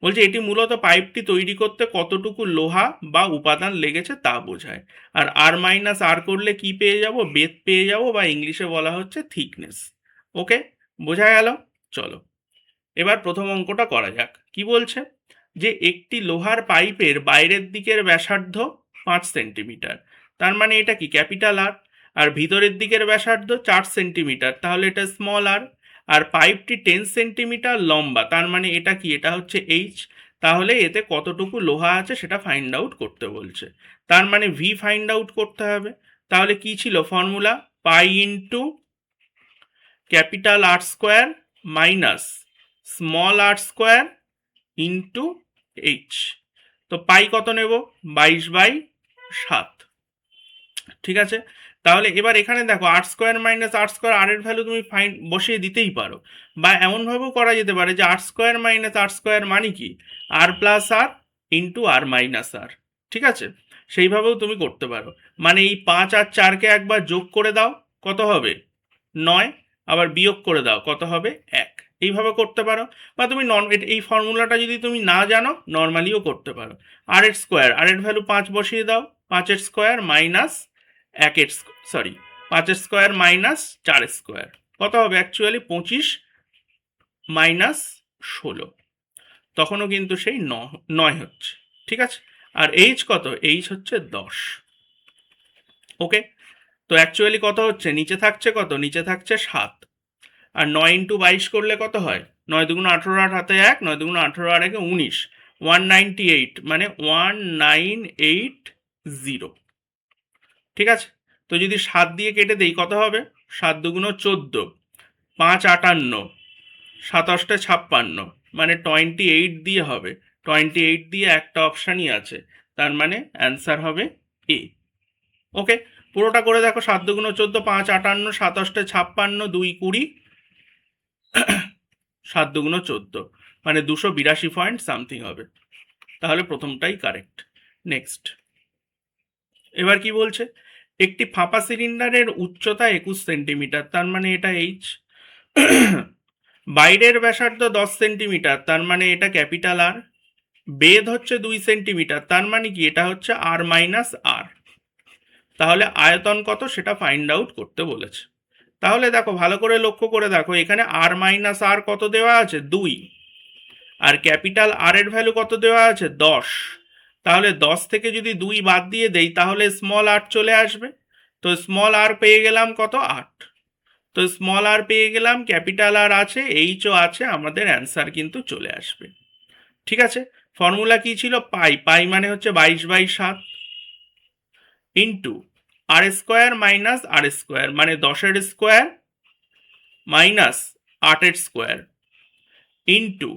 বলছে এটি মূলত পাইপটি তৈরি করতে কতটুকু লোহা বা উপাদান লেগেছে তা বোঝায়। আর আর মাইনাস আর করলে কি পেয়ে যাব? বেদ পেয়ে যাব, বা ইংলিশে বলা হচ্ছে থিকনেস। ওকে, বোঝা গেল? চলো এবার প্রথম অঙ্কটা করা যাক। কি বলছে? যে একটি লোহার পাইপের বাইরের দিকের ব্যাসার্ধ 5 সেন্টিমিটার, তার মানে এটা কি? ক্যাপিটাল আর। আর ভিতরের দিকের ব্যাসার্ধ 4 সেন্টিমিটার, তাহলে এটা স্মল আর। আর পাইপটি 10 সেন্টিমিটার লম্বা, তার মানে এটা কি? এটা হচ্ছে এইচ। তাহলে এতে কতটুকু লোহা আছে সেটা ফাইন্ড আউট করতে বলছে। তার মানে ভি ফাইন্ড আউট করতে হবে। তাহলে কি ছিল formula? Pi into capital R square minus small R square into H. তো পাই কত নেব? 22/7। ঠিক আছে, তাহলে এবার এখানে দেখো আর স্কোয়ার মাইনাস আর স্কোয়ার, আর এর ভ্যালু তুমি বসিয়ে দিতেই পারো, বা এমনভাবেও করা যেতে পারে যে আর স্কোয়ার মাইনাস আর স্কোয়ার মানে কি আর প্লাস আর ইন্টু আর মাইনাস আর। ঠিক আছে, সেইভাবেও তুমি করতে পারো। মানে এই 5 আর 4কে একবার যোগ করে দাও, কত হবে? 9। আবার বিয়োগ করে দাও, কত হবে? 1। এইভাবে করতে পারো, বা তুমি এই ফর্মুলাটা যদি তুমি না জানো নর্মালিও করতে পারো। আর এর স্কোয়ার, আর এর ভ্যালু 5 বসিয়ে দাও, 5-এর স্কোয়ার মাইনাস 1-এর সরি 5-এর স্কোয়ার মাইনাস 4-এর স্কোয়ার, কত হবে? অ্যাকচুয়ালি 25 মাইনাস 16, তখনও কিন্তু সেই 9 হচ্ছে। ঠিক আছে, আর এইচ কত? এইচ হচ্ছে 10। ওকে, তো অ্যাকচুয়ালি কত হচ্ছে? নিচে থাকছে কত? নিচে থাকছে 7। আর 9 ইন্টু 22 করলে কত হয়? 9 দুগুণ 18, আর হাতে 1, 9 দুগুণ 18 আর 1 19, 198, মানে 1980। ঠিক আছে, তো যদি 7 দিয়ে কেটে দেই কত হবে? 7 দুগুণ 14, 5 58, 27 56, মানে 28 দিয়ে হবে। 28 দিয়ে একটা অপশানই আছে, তার মানে অ্যান্সার হবে এ। ওকে, পুরোটা করে দেখো। 7 দুগুণ 14, 5 58, 27 56, 2 20, 7 দুগুণ 14, মানে 282 পয়েন্ট সামথিং হবে। তাহলে প্রথমটাই কারেক্ট। নেক্সট, এবার কি বলছে? একটি ফাঁপা সিলিন্ডারের উচ্চতা 21 সেন্টিমিটার, তার মানে এটা এইচ। বাইরের ব্যাসার্ধ 10 সেন্টিমিটার, তার মানে এটা ক্যাপিটাল আর। বেধ হচ্ছে 2 সেন্টিমিটার, তার মানে কি এটা হচ্ছে আর মাইনাস আর। তাহলে আয়তন কত সেটা ফাইন্ড আউট করতে বলেছে। তাহলে দেখো, ভালো করে লক্ষ্য করে দেখো, এখানে আর মাইনাস আর কত দেওয়া আছে? 2। আর ক্যাপিটাল আর এর ভ্যালু কত দেওয়া আছে? 10। তাহলে 10 থেকে যদি 2 বাদ দিয়ে দেই তাহলে স্মল আর চলে আসবে। তো স্মল আর পেয়ে গেলাম কত? 8। তো স্মল আর পেয়ে গেলাম, ক্যাপিটাল আর আছে, এইচও আছে, আমাদের অ্যান্সার কিন্তু চলে আসবে। ঠিক আছে, ফর্মুলা কি ছিল? পাই, পাই মানে হচ্ছে 22/7 into R square minus R square, মানে 10-এর স্কোয়ার মাইনাস 8-এর স্কোয়ার ইন্টু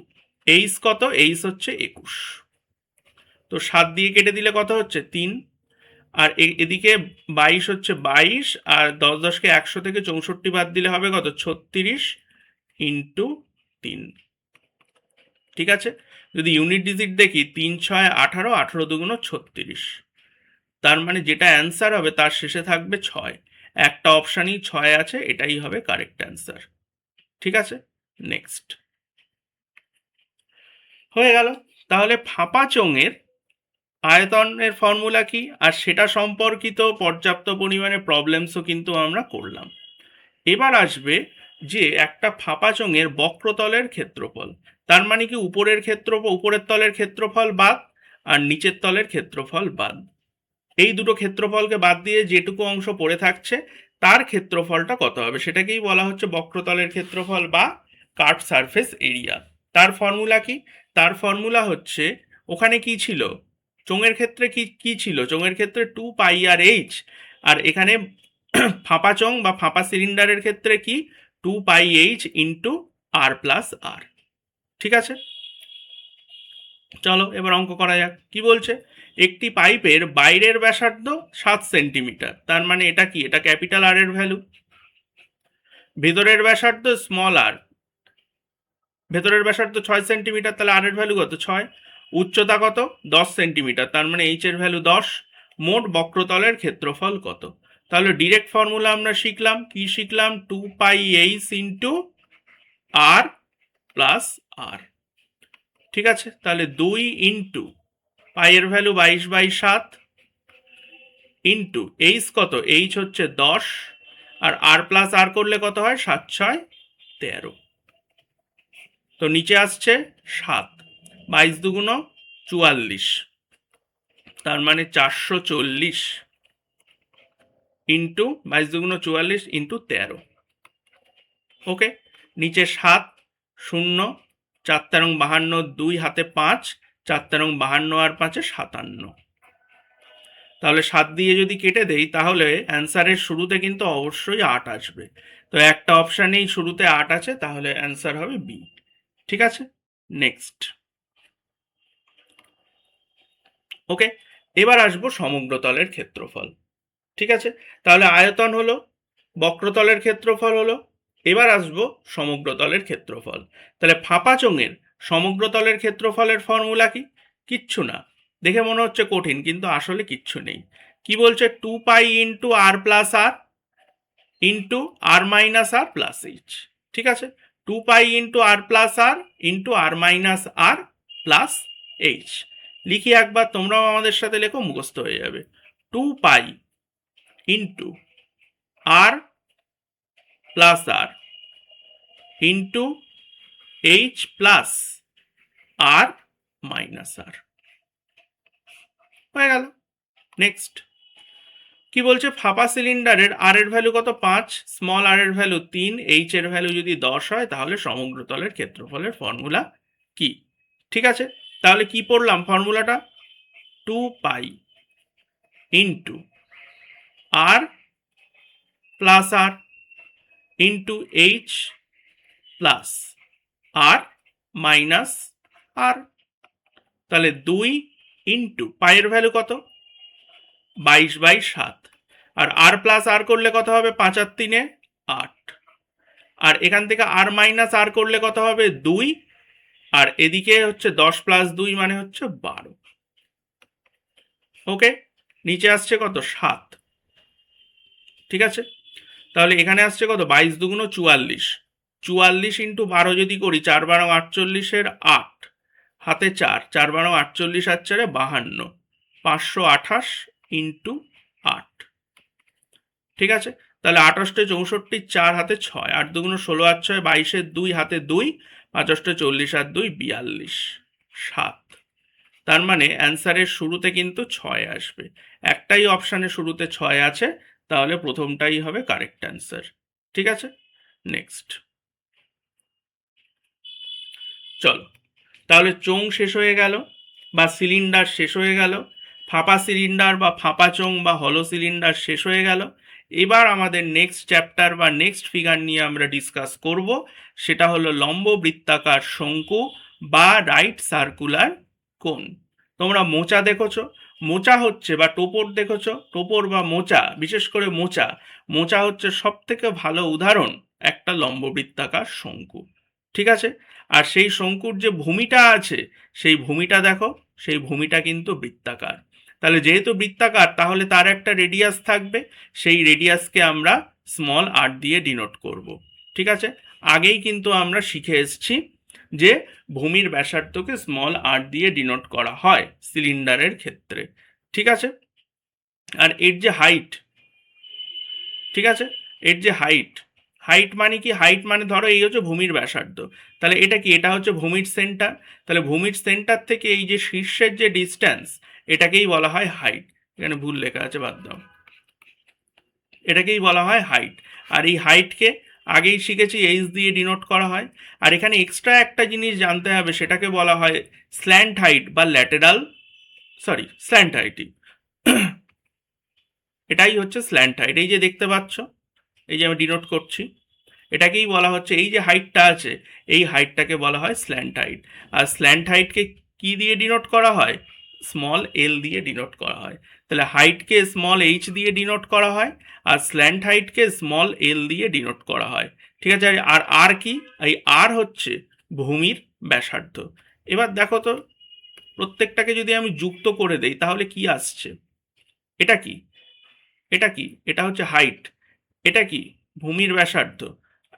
এইচ কত? এইচ হচ্ছে 21। তো 7 দিয়ে কেটে দিলে কত হচ্ছে? 3। আর এদিকে 22 হচ্ছে 22, আর 10-10কে 100 থেকে 64 বাদ দিলে হবে কত? 36 ইন্টু 3। ঠিক আছে, যদি ইউনিট ডিজিট দেখি 3 6 18, 18 দুগুণ 36, তার মানে যেটা অ্যান্সার হবে তার শেষে থাকবে 6। একটা অপশানই 6 আছে, এটাই হবে কারেক্ট অ্যান্সার। ঠিক আছে, নেক্সট হয়ে গেল। তাহলে ফাঁপা চোঙের আয়তনের ফর্মুলা কি, আর সেটা সম্পর্কিত পর্যাপ্ত পরিমাণে প্রবলেমসও কিন্তু আমরা করলাম। এবার আসবে যে একটা ফাঁপা চোঙের বক্রতলের ক্ষেত্রফল, তার মানে কি উপরের তলের ক্ষেত্রফল বাদ আর নিচের তলের ক্ষেত্রফল বাদ। এই দুটো ক্ষেত্রফলকে বাদ দিয়ে যেটুকু অংশ পড়ে থাকছে তার ক্ষেত্রফলটা কত হবে সেটাকেই বলা হচ্ছে বক্রতলের ক্ষেত্রফল বা কার্ভ সারফেস এরিয়া। তার ফর্মুলা কি? তার ফর্মুলা হচ্ছে, ওখানে কি ছিল? চোঙের ক্ষেত্রে কি ছিল? চোঙের ক্ষেত্রে 2πr/h, আর এখানে ফাঁপা চোঙ বা ফাঁপা সিলিন্ডারের ক্ষেত্রে কি? 2πh ইন্টু আর প্লাস আর। ঠিক আছে, চলো এবার অঙ্ক করা যাক। কি বলছে? একটি পাইপের বাইরের ব্যাসার্ধ 7 সেন্টিমিটার, তার মানে এটা কি? এটা ক্যাপিটাল আর এর ভ্যালু। ভেতরের ব্যাসার্ধ স্মল আর, ভেতরের ব্যাসার্ধ 6 সেন্টিমিটার, তাহলে আর এর ভ্যালু কত? 6। উচ্চতা কত? 10 সেন্টিমিটার, তার মানে এইচ এর ভ্যালু 10। মোট বক্রতলের ক্ষেত্রফল কত? তাহলে ডিরেক্ট ফর্মুলা আমরা শিখলাম। কি শিখলাম? 2πh ইন্টু আর প্লাস আর। ঠিক আছে, তাহলে 2 ইন্টু পাইয়ের ভ্যালু 22/7 ইন্টু এইচ কত? এইচ হচ্ছে 10, আর আর প্লাস আর করলে কত হয়? 7 6 13। তো নিচে আসছে 7, 22 দুগুণ 44, তার মানে 440 ইন্টু 22 দুগুণ 44 ইন্টু 13। ওকে, নিচে 7 0 4 52 2 হাতে 5, 4 তেরং 52 আর 5 57। তাহলে 7 দিয়ে যদি কেটে দেই তাহলে অ্যান্সারের শুরুতে কিন্তু অবশ্যই 8 আসবে। তো একটা অপশানেই শুরুতে 8 আছে, তাহলে অ্যান্সার হবে বি। ঠিক আছে, নেক্সট। ওকে, এবার আসবো সমগ্রতলের ক্ষেত্রফল। ঠিক আছে, তাহলে আয়তন হলো, বক্রতলের ক্ষেত্রফল হলো, এবার আসবো সমগ্রতলের ক্ষেত্রফল। তাহলে ফাঁপা চোঙের সমগ্রতলের ক্ষেত্রফলের ফর্মুলা কি? কিচ্ছু না, দেখে মনে হচ্ছে কঠিন, কিন্তু আসলে কিচ্ছু নেই। কি বলছে? 2 পাই ইন্টু আর প্লাস আর ইন্টু আর মাইনাস আর প্লাস এইচ। ঠিক আছে, 2 পাই ইন্টু আর প্লাস আর ইন্টু আর মাইনাস আর প্লাস এইচ। লিখি একবার, তোমরাও আমাদের সাথে লেখো, মুখস্থ হয়ে যাবে। 2 পাই ইন্টু আর প্লাস আর into H plus R minus আর। হয়ে গেল। নেক্সট কি বলছে? ফাঁপা সিলিন্ডারের আর এর ভ্যালু কত? 5, স্মল আর এর ভ্যালু 3, এইচ এর ভ্যালু যদি 10 হয় তাহলে সমগ্রতলের ক্ষেত্রফলের ফর্মুলা কি? ঠিক আছে, তাহলে কি পড়লাম ফর্মুলাটা? 2 পাই ইন্টু আর প্লাস আর into H plus R minus আর। তাহলে 2 ইন্টু পায়ের ভ্যালু কত? 22/7। আর আর প্লাস আর করলে কত হবে? 5 আর 3 8। আর এখান থেকে আর মাইনাস আর করলে কত হবে? 2। আর এদিকে হচ্ছে 10 প্লাস 2 মানে হচ্ছে 12। ওকে, নিচে আসছে কত? 7। ঠিক আছে, তাহলে এখানে আসছে কত? 22 দুগুণ 44। 44 ইন্টু 12 যদি করি, 4 12 48-এর 8, হাতে 4, 4 12 48 আর 4 52, 528 ইন্টু 8। ঠিক আছে, তাহলে 28 64, 4 হাতে 6, 8 দুগুণ 16 আর 6 22-এর 2, হাতে 2, 5 40 আর 2 42, 7। তার মানে অ্যান্সারের শুরুতে কিন্তু 6 আসবে। একটাই অপশানে শুরুতে 6 আছে, তাহলে প্রথমটাই হবে কারেক্ট অ্যান্সার। ঠিক আছে, নেক্সট। চলো, তাহলে চোঙ শেষ হয়ে গেল বা সিলিন্ডার শেষ হয়ে গেল, ফাঁপা সিলিন্ডার বা ফাঁপা চোঙ বা হলো সিলিন্ডার শেষ হয়ে গেল। এবার আমাদের নেক্সট চ্যাপ্টার বা নেক্সট ফিগার নিয়ে আমরা ডিসকাস করব, সেটা হলো লম্ব বৃত্তাকার শঙ্কু বা রাইট সার্কুলার কোন। তোমরা মোচা দেখেছো? মোচা হচ্ছে, বা টোপর দেখেছো? টোপর বা মোচা, বিশেষ করে মোচা, মোচা হচ্ছে সব থেকে ভালো উদাহরণ একটা লম্ব বৃত্তাকার শঙ্কু। ঠিক আছে, আর সেই শঙ্কুর যে ভূমিটা আছে, সেই ভূমিটা দেখো, সেই ভূমিটা কিন্তু বৃত্তাকার। তাহলে যেহেতু বৃত্তাকার, তাহলে তার একটা রেডিয়াস থাকবে, সেই রেডিয়াসকে আমরা স্মল আর দিয়ে ডিনোট করব। ঠিক আছে, আগেই কিন্তু আমরা শিখে এসেছি যে ভূমির ব্যাসার্ধকে স্মল আর দিয়ে ডিনোট করা হয় সিলিন্ডারের ক্ষেত্রে। ঠিক আছে, আর এর যে হাইট, ঠিক আছে, এর যে হাইট, হাইট মানে কি? হাইট মানে ধরো এই হচ্ছে ভূমির ব্যাসার্ধ, তাহলে এটা কি? এটা হচ্ছে ভূমির সেন্টার। তাহলে ভূমির সেন্টার থেকে এই যে শীর্ষের যে ডিস্ট্যান্স, এটাকেই বলা হয় হাইট। এখানে ভুল লেখা আছে, বাদ দাও, এটাকেই বলা হয় হাইট। আর এই হাইটকে আগেই শিখেছি এইচ দিয়ে ডিনোট করা হয়। আর এখানে এক্সট্রা একটা জিনিস জানতে হবে, সেটাকে বলা হয় স্ল্যান্ট হাইট বা ল্যাটেরাল, স্ল্যান্ট হাইটই। এটাই হচ্ছে স্ল্যান্ট হাইট। এই যে দেখতে পাচ্ছ, এই যে আমি ডিনোট করছি, এটাকেই বলা হচ্ছে, এই যে হাইটটা আছে, এই হাইটটাকে বলা হয় স্ল্যান্ট হাইট। আর স্ল্যান্ট হাইটকে কি দিয়ে ডিনোট করা হয়? স্মল এল দিয়ে ডিনোট করা হয়। তাহলে হাইটকে স্মল এইচ দিয়ে ডিনোট করা হয়, আর স্ল্যান্ট হাইটকে স্মল এল দিয়ে ডিনোট করা হয়। ঠিক আছে, আর আর কি? এই আর হচ্ছে ভূমির ব্যাসার্ধ। এবার দেখো তো, প্রত্যেকটাকে যদি আমি যুক্ত করে দেই তাহলে কি আসছে? এটা কি? এটা কি? এটা হচ্ছে হাইট। এটা কি? ভূমির ব্যাসার্ধ।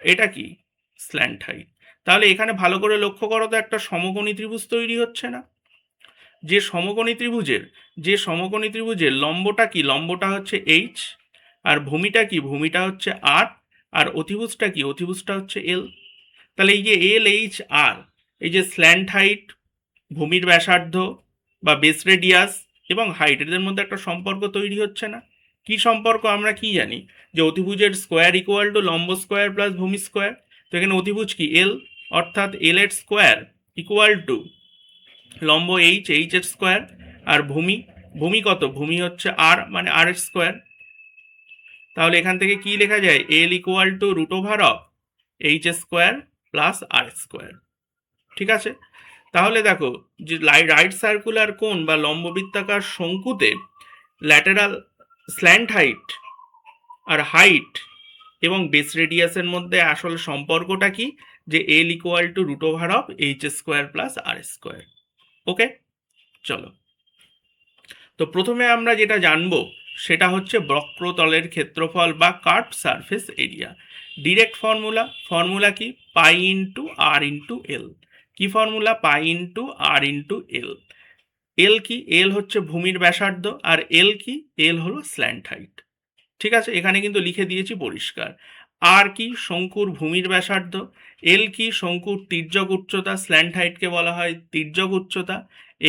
এটা কি? Slant height. তাহলে এখানে ভালো করে লক্ষ্য করো তো, একটা সমকোণী ত্রিভুজ তৈরি হচ্ছে না? যে সমকোণী ত্রিভুজের লম্বটা কি? লম্বটা হচ্ছে এইচ, আর ভূমিটা কি? ভূমিটা হচ্ছে আর, আর অতিভুজটা কি? অতিভুজটা হচ্ছে এল। তাহলে এই যে এল, এইচ, আর, এই যে স্ল্যান্ট হাইট, ভূমির ব্যাসার্ধ বা বেস রেডিয়াস এবং হাইট, এদের মধ্যে একটা সম্পর্ক তৈরি হচ্ছে না? কি সম্পর্ক? আমরা কি জানি? যে অতিভুজের স্কোয়ার ইকুয়াল টু লম্ব স্কোয়ার প্লাস ভূমি স্কোয়ার। তো এখানে অতিভুজ কি? এল, অর্থাৎ এল এর স্কোয়ার ইকুয়াল টু লম্ব এইচ, এইচ এর স্কোয়ার, আর ভূমি কত, ভূমি হচ্ছে আর, মানে আর এর স্কোয়ার। তাহলে এখান থেকে কি লেখা যায়, L equal to root over of H square plus R square. ঠিক আছে, তাহলে দেখো যে রাইট সার্কুলার কোণ বা লম্ববৃত্তাকার শঙ্কুতে ল্যাটেরাল স্ল্যান্ট হাইট আর হাইট এবং বেস রেডিয়াসের মধ্যে আসলে সম্পর্কটা কি, যে L equal to root over of H square plus R square. Okay, চলো। তো প্রথমে আমরা যেটা জানবো সেটা হচ্ছে বক্রতলের ক্ষেত্রফল বা curve surface area. Direct formula কি, পাই ইন্টু আর ইন্টু এল। কি formula, pi into R into L. এল কি, এল হচ্ছে ভূমির ব্যাসার্ধ, আর এল কি, এল হলো স্ল্যান্ট হাইট। ঠিক আছে, এখানে কিন্তু লিখে দিয়েছি পরিষ্কার। আর কি, শঙ্কুর ভূমির ব্যাসার্ধ। এল কি, শঙ্কুর তির্যক উচ্চতা, স্ল্যান্ট হাইটকে বলা হয় তির্যক উচ্চতা।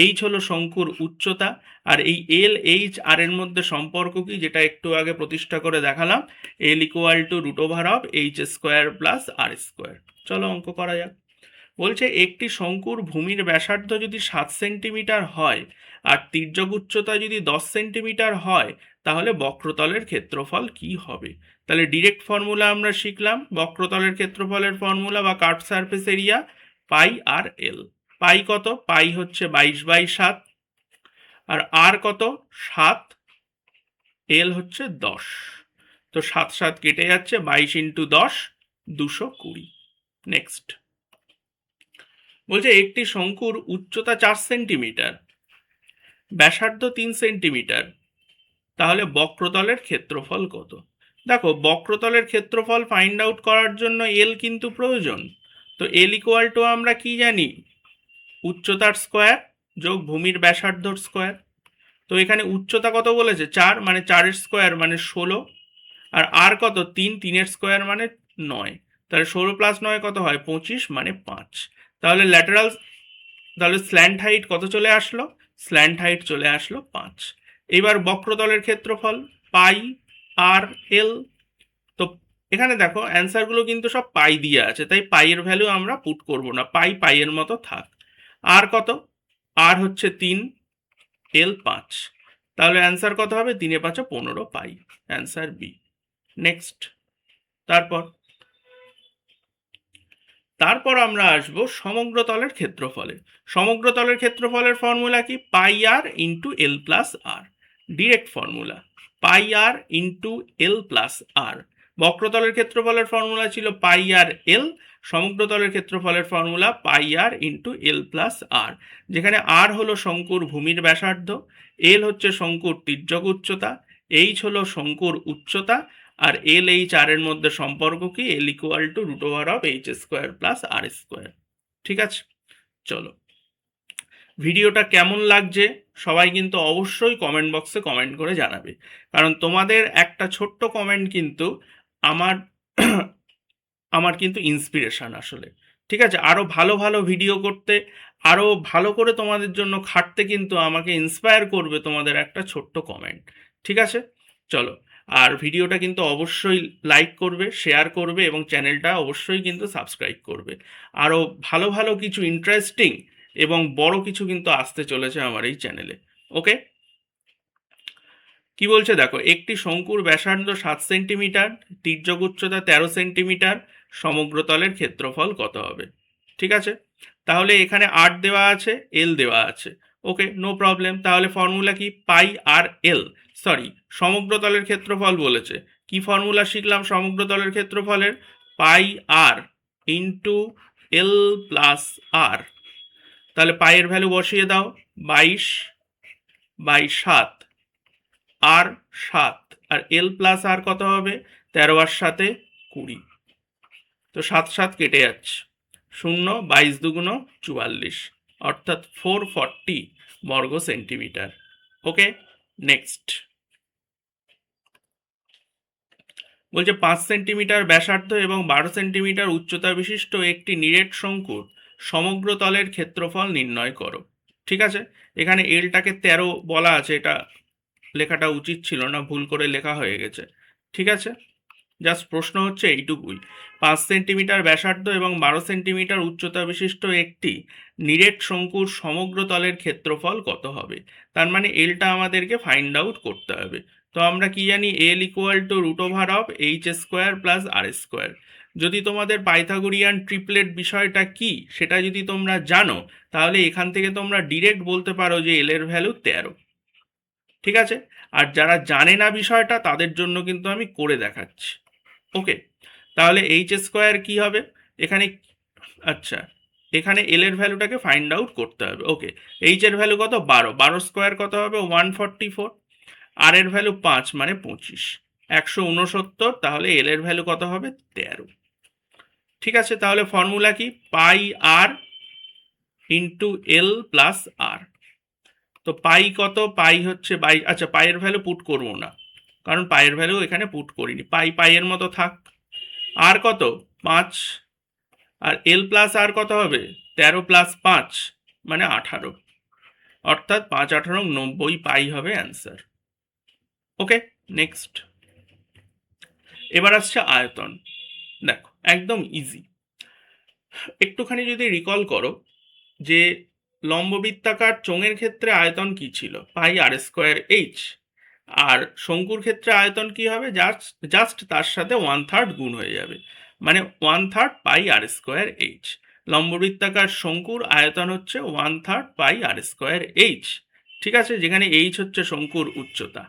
এইচ হলো শঙ্কুর উচ্চতা। আর এই এল এইচ আর এর মধ্যে সম্পর্ক কি, যেটা একটু আগে প্রতিষ্ঠা করে দেখালাম, L equal to root over of H square plus R square. চলো অঙ্ক করা যাক। বলছে একটি শঙ্কুর ভূমির ব্যাসার্ধ যদি 7 সেন্টিমিটার হয় আর তির্যক উচ্চতা যদি 10 সেন্টিমিটার হয়, তাহলে বক্রতলের ক্ষেত্রফল কি হবে। তাহলে ডিরেক্ট ফর্মুলা আমরা শিখলাম, বক্রতলের ক্ষেত্রফলের ফর্মুলা বা কার্ভ সারফেস এরিয়া, পাই আর এল। পাই কত, পাই হচ্ছে 22/7, আর কত 7, এল হচ্ছে 10। তো 7 7 কেটে যাচ্ছে, 22 ইন্টু 10 220। নেক্সট বলছে একটি শঙ্কুর উচ্চতা 4 সেন্টিমিটার, ব্যাসার্ধ 3 সেন্টিমিটার, তাহলে বক্রতলের ক্ষেত্রফল কত। দেখো বক্রতলের ক্ষেত্রফল ফাইন্ড আউট করার জন্য এল কিন্তু প্রয়োজন। তো এল ইকুয়াল টু আমরা কি জানি, উচ্চতার স্কোয়ার যোগ ভূমির ব্যাসার্ধর স্কোয়ার। তো এখানে উচ্চতা কত বলেছে, 4, মানে 4 স্কোয়ার মানে 16, আর কত 3, 3 স্কোয়ার মানে 9। তাহলে 16 প্লাস 9 কত হয়, 25, মানে 5। তাহলে তাহলে স্ল্যান্ট হাইট কত চলে আসলো, স্ল্যান্ট হাইট চলে আসলো 5। এবার বক্রতলের ক্ষেত্রফল পাই আর এল। তো এখানে দেখো অ্যান্সারগুলো কিন্তু সব পাই দিয়ে আছে, তাই পাইয়ের ভ্যালু আমরা পুট করব না, পাইয়ের মতো থাক। আর কত, আর হচ্ছে 3, এল 5। তাহলে অ্যান্সার কত হবে, 3 এ 5 15 পাই, অ্যান্সার বি। নেক্সট, তারপর আমরা আসব সমগ্রতলের ক্ষেত্রফলে। সমগ্রতলের ক্ষেত্রফলের ফর্মুলা কি, পাই আর ইন্টু এল প্লাস আর। ডিরেক্ট ফর্মুলা, পাই আর ইন্টু এল প্লাস আর। বক্রতলের ক্ষেত্রফলের ফর্মুলা ছিল পাই আর এল, সমগ্রতলের ক্ষেত্রফলের ফর্মুলা পাই আর ইন্টু এল প্লাস আর। যেখানে আর হলো শঙ্কুর ভূমির ব্যাসার্ধ, এল হচ্ছে শঙ্কুর তির্যক উচ্চতা, এইচ হলো শঙ্কুর উচ্চতা, আর এল এইচ আর এর মধ্যে সম্পর্ক কি, L equal to root over of H square plus R square. ঠিক আছে, চলো। ভিডিওটা কেমন লাগছে সবাই কিন্তু অবশ্যই কমেন্ট বক্সে কমেন্ট করে জানাবে, কারণ তোমাদের একটা ছোট্ট কমেন্ট কিন্তু আমার আমার কিন্তু ইন্সপিরেশন আসলে। ঠিক আছে, আরও ভালো ভালো ভিডিও করতে, আরও ভালো করে তোমাদের জন্য খাটতে কিন্তু আমাকে ইন্সপায়ার করবে তোমাদের একটা ছোট্ট কমেন্ট। ঠিক আছে, চলো। আর ভিডিওটা কিন্তু অবশ্যই লাইক করবে, শেয়ার করবে এবং চ্যানেলটা অবশ্যই কিন্তু সাবস্ক্রাইব করবে। আরও ভালো ভালো কিছু ইন্টারেস্টিং এবং বড় কিছু কিন্তু আসতে চলেছে আমার এই চ্যানেলে। ওকে, কি বলছে দেখো, একটি শঙ্কুর ব্যাসার্ধ 7 সেন্টিমিটার, তির্যক উচ্চতা 13 সেন্টিমিটার, সমগ্রতলের ক্ষেত্রফল কত হবে। ঠিক আছে, তাহলে এখানে আর দেওয়া আছে, এল দেওয়া আছে। ওকে, নো প্রবলেম। তাহলে ফর্মুলা কি, পাই আর এল, সরি সমগ্রতলের ক্ষেত্রফল বলেছে। কি ফর্মুলা শিখলাম সমগ্রতলের ক্ষেত্রফলের, পাই আর ইন্টু এল প্লাস আর। তাহলে পাইয়ের ভ্যালু বসিয়ে দাও, 22/7, আর 7, আর এল প্লাস আর কত হবে, 13 আর 7 20। তো 7 7 কেটে যাচ্ছে, 0, 22 দুগুণ 44, অর্থাৎ 440 বর্গ সেন্টিমিটার। ওকে, নেক্সট বলছে 5 সেন্টিমিটার ব্যাসার্ধ এবং 12 সেন্টিমিটার উচ্চতা বিশিষ্ট একটি নিরেট শঙ্কুর সমগ্র তলের ক্ষেত্রফল নির্ণয় করো। ঠিক আছে, এখানে এলটাকে 13 বলা আছে, এটা লেখাটা উচিত ছিল না, ভুল করে লেখা হয়ে গেছে। ঠিক আছে, জাস্ট প্রশ্ন হচ্ছে এইটুকুই, 5 সেন্টিমিটার ব্যাসার্ধ এবং 12 সেন্টিমিটার উচ্চতা বিশিষ্ট একটি নিরেট শঙ্কুর সমগ্র তলের ক্ষেত্রফল কত হবে। তার মানে এলটা আমাদেরকে ফাইন্ড আউট করতে হবে। তো আমরা কি জানি, L equal to root over of H square plus R square. যদি তোমাদের পাইথাগোরিয়ান ট্রিপলেট বিষয়টা কি সেটা যদি তোমরা জানো, তাহলে এখান থেকে তোমরা ডিরেক্ট বলতে পারো যে এল এর ভ্যালু 13। ঠিক আছে, আর যারা জানে না বিষয়টা তাদের জন্য কিন্তু আমি করে দেখাচ্ছি। ওকে, তাহলে এইচ স্কোয়ার কি হবে এখানে, আচ্ছা এখানে এল এর ভ্যালুটাকে ফাইন্ড আউট করতে হবে। ওকে, এইচ এর ভ্যালু কত, 12, 12 স্কোয়ার কত হবে 144, আর এর ভ্যালু 5 মানে 25, 169, তাহলে এল এর ভ্যালু কত হবে 13। ঠিক আছে, তাহলে ফর্মুলা কি, পাই আর ইন্টু এল প্লাস আর। তো পাই কত, পাই হচ্ছে আচ্ছা পাইয়ের ভ্যালু পুট করবো না, কারণ পাইয়ের ভ্যালু এখানে পুট করিনি, পাইয়ের মতো থাক। আর কত, 5, আর এল প্লাস আর কত হবে 13 প্লাস 5 মানে 18, অর্থাৎ 5 18 90 পাই হবে অ্যান্সার। ওকে, নেক্সট। এবার আসছে আয়তন। দেখো একদম ইজি, একটুখানি যদি রিকল করো যে লম্ববৃত্তাকার চোঙের ক্ষেত্রে আয়তন কি ছিল, পাই আর স্কোয়ার এইচ, আর শঙ্কুর ক্ষেত্রে আয়তন কি হবে, জাস্ট তার সাথে 1/3 গুণ হয়ে যাবে, মানে 1/3 পাই আর স্কোয়ার এইচ। লম্ববৃত্তাকার শঙ্কুর আয়তন হচ্ছে 1/3 পাই আর স্কোয়ার এইচ। ঠিক আছে, যেখানে এইচ হচ্ছে শঙ্কুর উচ্চতা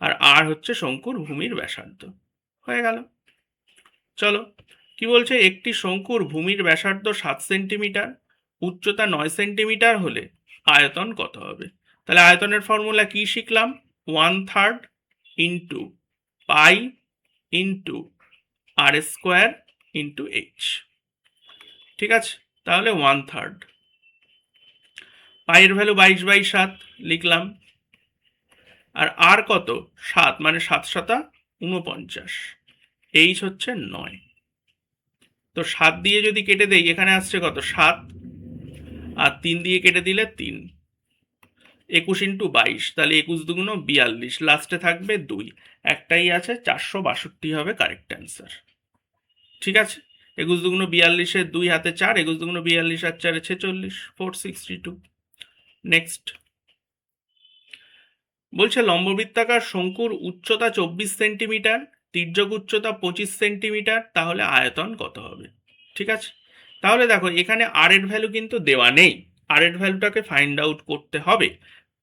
আর আর হচ্ছে শঙ্কুর ভূমির ব্যাসার্ধ। হয়ে গেল। চলো, কি বলছে, একটি শঙ্কুর ভূমির ব্যাসার্ধ 7 সেন্টিমিটার, উচ্চতা 9 সেন্টিমিটার হলে আয়তন কত হবে। তাহলে আয়তনের ফর্মুলা কি শিখলাম, 1/3 into pi into R square into H. ঠিক আছে, তাহলে 1/3, পাইয়ের ভ্যালু 22/7 লিখলাম, আর কত 7 মানে 7 7 49, এইচ হচ্ছে 9। তো 7 দিয়ে যদি কেটে দেই এখানে আসছে কত 7, আর 3 দিয়ে কেটে দিলে 3, 21 ইন্টু 22, তাহলে 21 দুগুণ 42, লাস্টে থাকবে 2, একটাই আছে 462 হবে কারেক্ট অ্যান্সার। ঠিক আছে, 21 দুগুণ 42, 2 হাতে 4, 21 দুগুণ 42 আর 4 46, 462। নেক্সট বলছে লম্ববৃত্তাকার শঙ্কুর উচ্চতা 24 সেন্টিমিটার, তির্যক উচ্চতা 25 সেন্টিমিটার, তাহলে আয়তন কত হবে। ঠিক আছে, তাহলে দেখো এখানে আর এর ভ্যালু কিন্তু দেওয়া নেই, আর এর ভ্যালুটাকে ফাইন্ড আউট করতে হবে।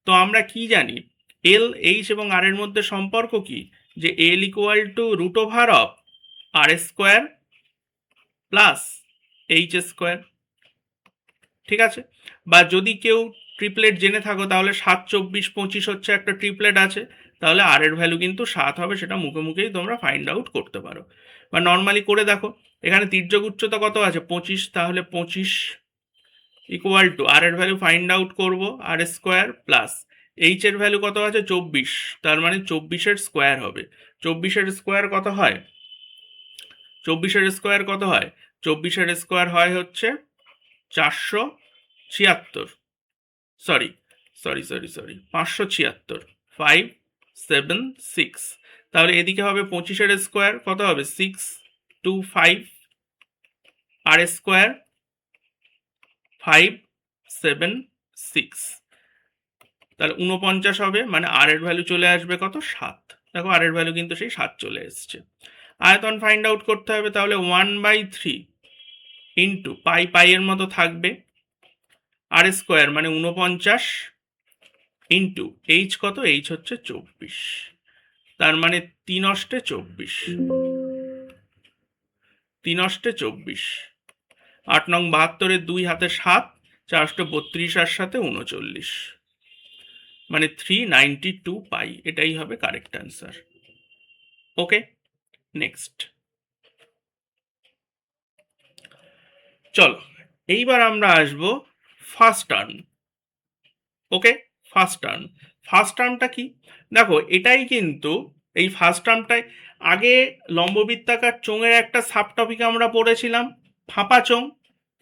তো আমরা কি জানি, এল এইচ এবং আর এর মধ্যে সম্পর্ক কি, যে L equal to root over of R square plus H square. ঠিক আছে, বা যদি কেউ ট্রিপলেট জেনে থাকো তাহলে 7 24 25 হচ্ছে একটা ট্রিপলেট আছে, তাহলে আর এর ভ্যালু কিন্তু 7 হবে, সেটা মুখে মুখেই তোমরা ফাইন্ড আউট করতে পারো, বা নর্মালি করে দেখো। এখানে তির্যক উচ্চতা কত আছে 25, তাহলে 25 ইকুয়াল টু আর এর ভ্যালু ফাইন্ড আউট করব আর স্কোয়ার প্লাস এইচ এর ভ্যালু কত আছে 24, তার মানে 24-এর স্কোয়ার হবে। 24-এর স্কোয়ার কত হয়, 24-এর স্কোয়ার কত হয়, 24-এর স্কোয়ার হয় হচ্ছে 476, সরি 576, 576। তাহলে এদিকে হবে 25-এর স্কোয়ার কত হবে 625, আর স্কোয়ার 576, তাহলে 49 হবে, মানে আর এর ভ্যালু চলে আসবে কত 7। দেখো আর এর ভ্যালু কিন্তু সেই 7 চলে এসছে। আয়তন ফাইন্ড আউট করতে হবে, তাহলে 1/3 ইন্টু পাই এর মতো থাকবে, আর স্কোয়ার মানে 49 ইন্টু এইচ কত, এইচ হচ্ছে 24, তার মানে 3 অষ্টে 24, 3 অষ্টে 24, 8 নং 72, 2 হাতে 7, 4 অষ্টে 32 আর সাথে 39, মানে 392 পাই, এটাই হবে কারেক্ট অ্যান্সার। ওকে, নেক্সট। চলো এইবার আমরা আসব ফার্স্ট টার্ম। ওকে, ফার্স্ট টার্মটা কি, দেখো এটাই কিন্তু, এই ফার্স্ট টার্মটাই আগে লম্ববৃত্তাকার চোঙের একটা সাব টপিক আমরা পড়েছিলাম, ফাঁপা চোঙ।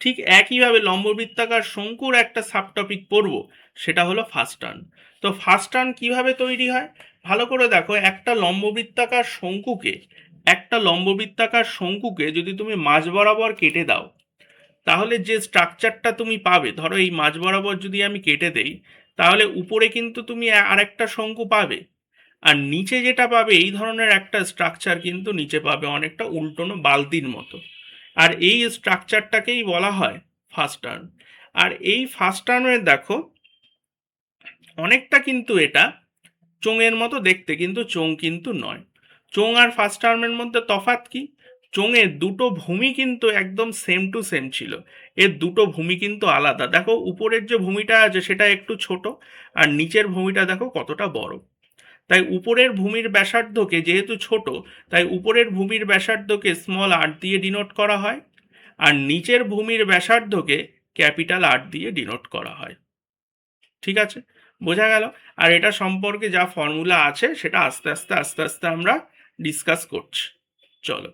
ঠিক একইভাবে লম্ববৃত্তাকার শঙ্কুর একটা সাব টপিক পড়বো, সেটা হলো ফার্স্ট টার্ম। তো ফার্স্ট টার্ম কিভাবে তৈরি হয় ভালো করে দেখো, একটা লম্ববৃত্তাকার শঙ্কুকে একটা লম্ববৃত্তাকার শঙ্কুকে যদি তুমি মাঝ বরাবর কেটে দাও, তাহলে যে স্ট্রাকচারটা তুমি পাবে, ধরো এই মাঝ বরাবর যদি আমি কেটে দেই, তাহলে উপরে কিন্তু তুমি আরেকটা শঙ্কু পাবে, আর নিচে যেটা পাবে এই ধরনের একটা স্ট্রাকচার কিন্তু নিচে পাবে, অনেকটা উল্টোনো বালতির মতো। আর এই স্ট্রাকচারটাকেই বলা হয় ফার্স্ট টার্ম। আর এই ফার্স্ট টার্মের দেখো অনেকটা কিন্তু এটা চোঙের মতো দেখতে, কিন্তু চোঙ কিন্তু নয়। চোঙ আর ফার্স্ট টার্মের মধ্যে তফাৎ কি? চোঙের দুটো ভূমি কিন্তু একদম সেম টু সেম ছিল, এর দুটো ভূমি কিন্তু আলাদা। দেখো উপরের যে ভূমিটা আছে সেটা একটু ছোট, আর নিচের ভূমিটা দেখো কতটা বড়। তাই উপরের ভূমির ব্যাসার্ধকে যেহেতু ছোট, তাই উপরের ভূমির ব্যাসার্ধকে স্মল আর দিয়ে ডিনোট করা হয়, আর নিচের ভূমির ব্যাসার্ধকে ক্যাপিটাল আর দিয়ে ডিনোট করা হয়। ঠিক আছে, বোঝা গেল? আর এটা সম্পর্কে যা ফর্মুলা আছে সেটা আস্তে আস্তে আস্তে আস্তে আমরা ডিসকাস করছি। চলো,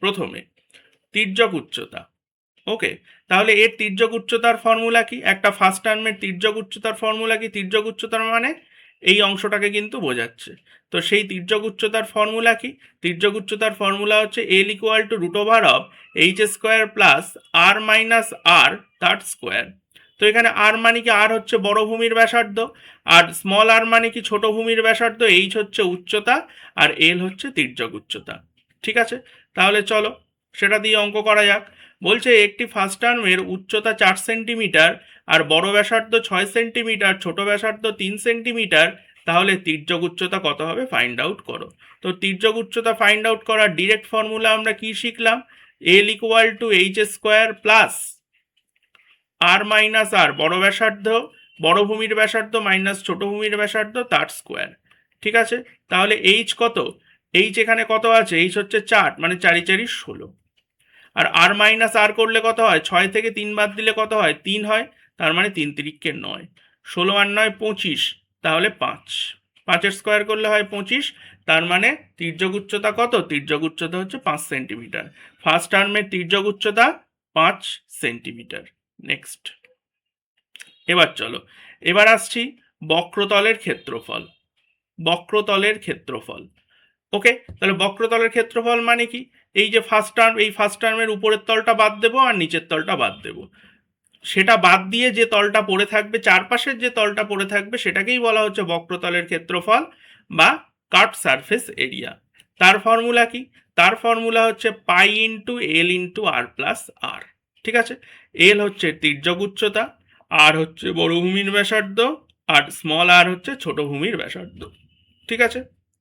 প্রথমে তির্যক উচ্চতা। ওকে, তাহলে এর তির্যক উচ্চতার ফর্মুলা কি? একটা ফার্স্ট টার্মের তির্যক উচ্চতার ফর্মুলা কি? তির্যক উচ্চতার মানে এই অংশটাকে কিন্তু বোঝাচ্ছে। তো সেই তির্যক উচ্চতার ফর্মুলা কি? তির্যক উচ্চতার ফর্মুলা হচ্ছে L equal to root over of H square plus R minus R তার স্কোয়ার। তো এখানে আর মানে কি? আর হচ্ছে বড় ভূমির ব্যাসার্ধ, আর স্মল আর মানে কি? ছোট ভূমির ব্যাসার্ধ। এইচ হচ্ছে উচ্চতা, আর এল হচ্ছে তির্যক উচ্চতা। ঠিক আছে, তাহলে চলো সেটা দিয়ে অঙ্ক করা যাক। বলছে একটি ফার্স্ট টার্মের উচ্চতা 4 সেন্টিমিটার, আর বড় ব্যাসার্ধ 6 সেন্টিমিটার, ছোট ব্যাসার্ধ 3 সেন্টিমিটার, তাহলে তির্যক উচ্চতা কত হবে ফাইন্ড আউট করো। তো তির্যক উচ্চতা ফাইন্ড আউট করার ডিরেক্ট ফর্মুলা আমরা কি শিখলাম? L equal to H square plus R minus R বড় ব্যাসার্ধ, বড় ভূমির ব্যাসার্ধ মাইনাস ছোট ভূমির ব্যাসার্ধ তার স্কোয়ার। ঠিক আছে, তাহলে এইচ কত? এইচ এখানে কত আছে? এইচ হচ্ছে 4, মানে 4 4 16। আর আর মাইনাস আর করলে কত হয়? 6 থেকে 3 বাদ দিলে কত হয়? 3 হয়, তার মানে 3 তিরিকে 9, 16 আর 9 25, তাহলে 5, 5-এর স্কোয়ার করলে হয় 25। তার মানে তির্যক উচ্চতা কত? তির্যক উচ্চতা হচ্ছে 5 সেন্টিমিটার। ফার্স্ট টার্মের তির্যক উচ্চতা 5 সেন্টিমিটার। নেক্সট, এবার চলো, এবার আসছি বক্রতলের ক্ষেত্রফল। বক্রতলের ক্ষেত্রফল। ওকে, তাহলে বক্রতলের ক্ষেত্রফল মানে কি? এই যে ফার্স্ট টার্ম, এই ফার্স্ট টার্মের উপরের তলটা বাদ দেবো আর নিচের তলটা বাদ দেবো। সেটা বাদ দিয়ে যে তলটা পড়ে থাকবে, চারপাশের যে তলটা পড়ে থাকবে, সেটাকেই বলা হচ্ছে বক্রতলের ক্ষেত্রফল বা কাট সারফেস এরিয়া। তার ফর্মুলা কি? তার ফর্মুলা হচ্ছে পাই ইন্টু এল ইন্টু আর প্লাস আর। ঠিক আছে, এল হচ্ছে তির্যক উচ্চতা, আর হচ্ছে বড় ভূমির ব্যাসার্ধ, আর স্মল আর হচ্ছে ছোট ভূমির ব্যাসার্ধ। ঠিক আছে,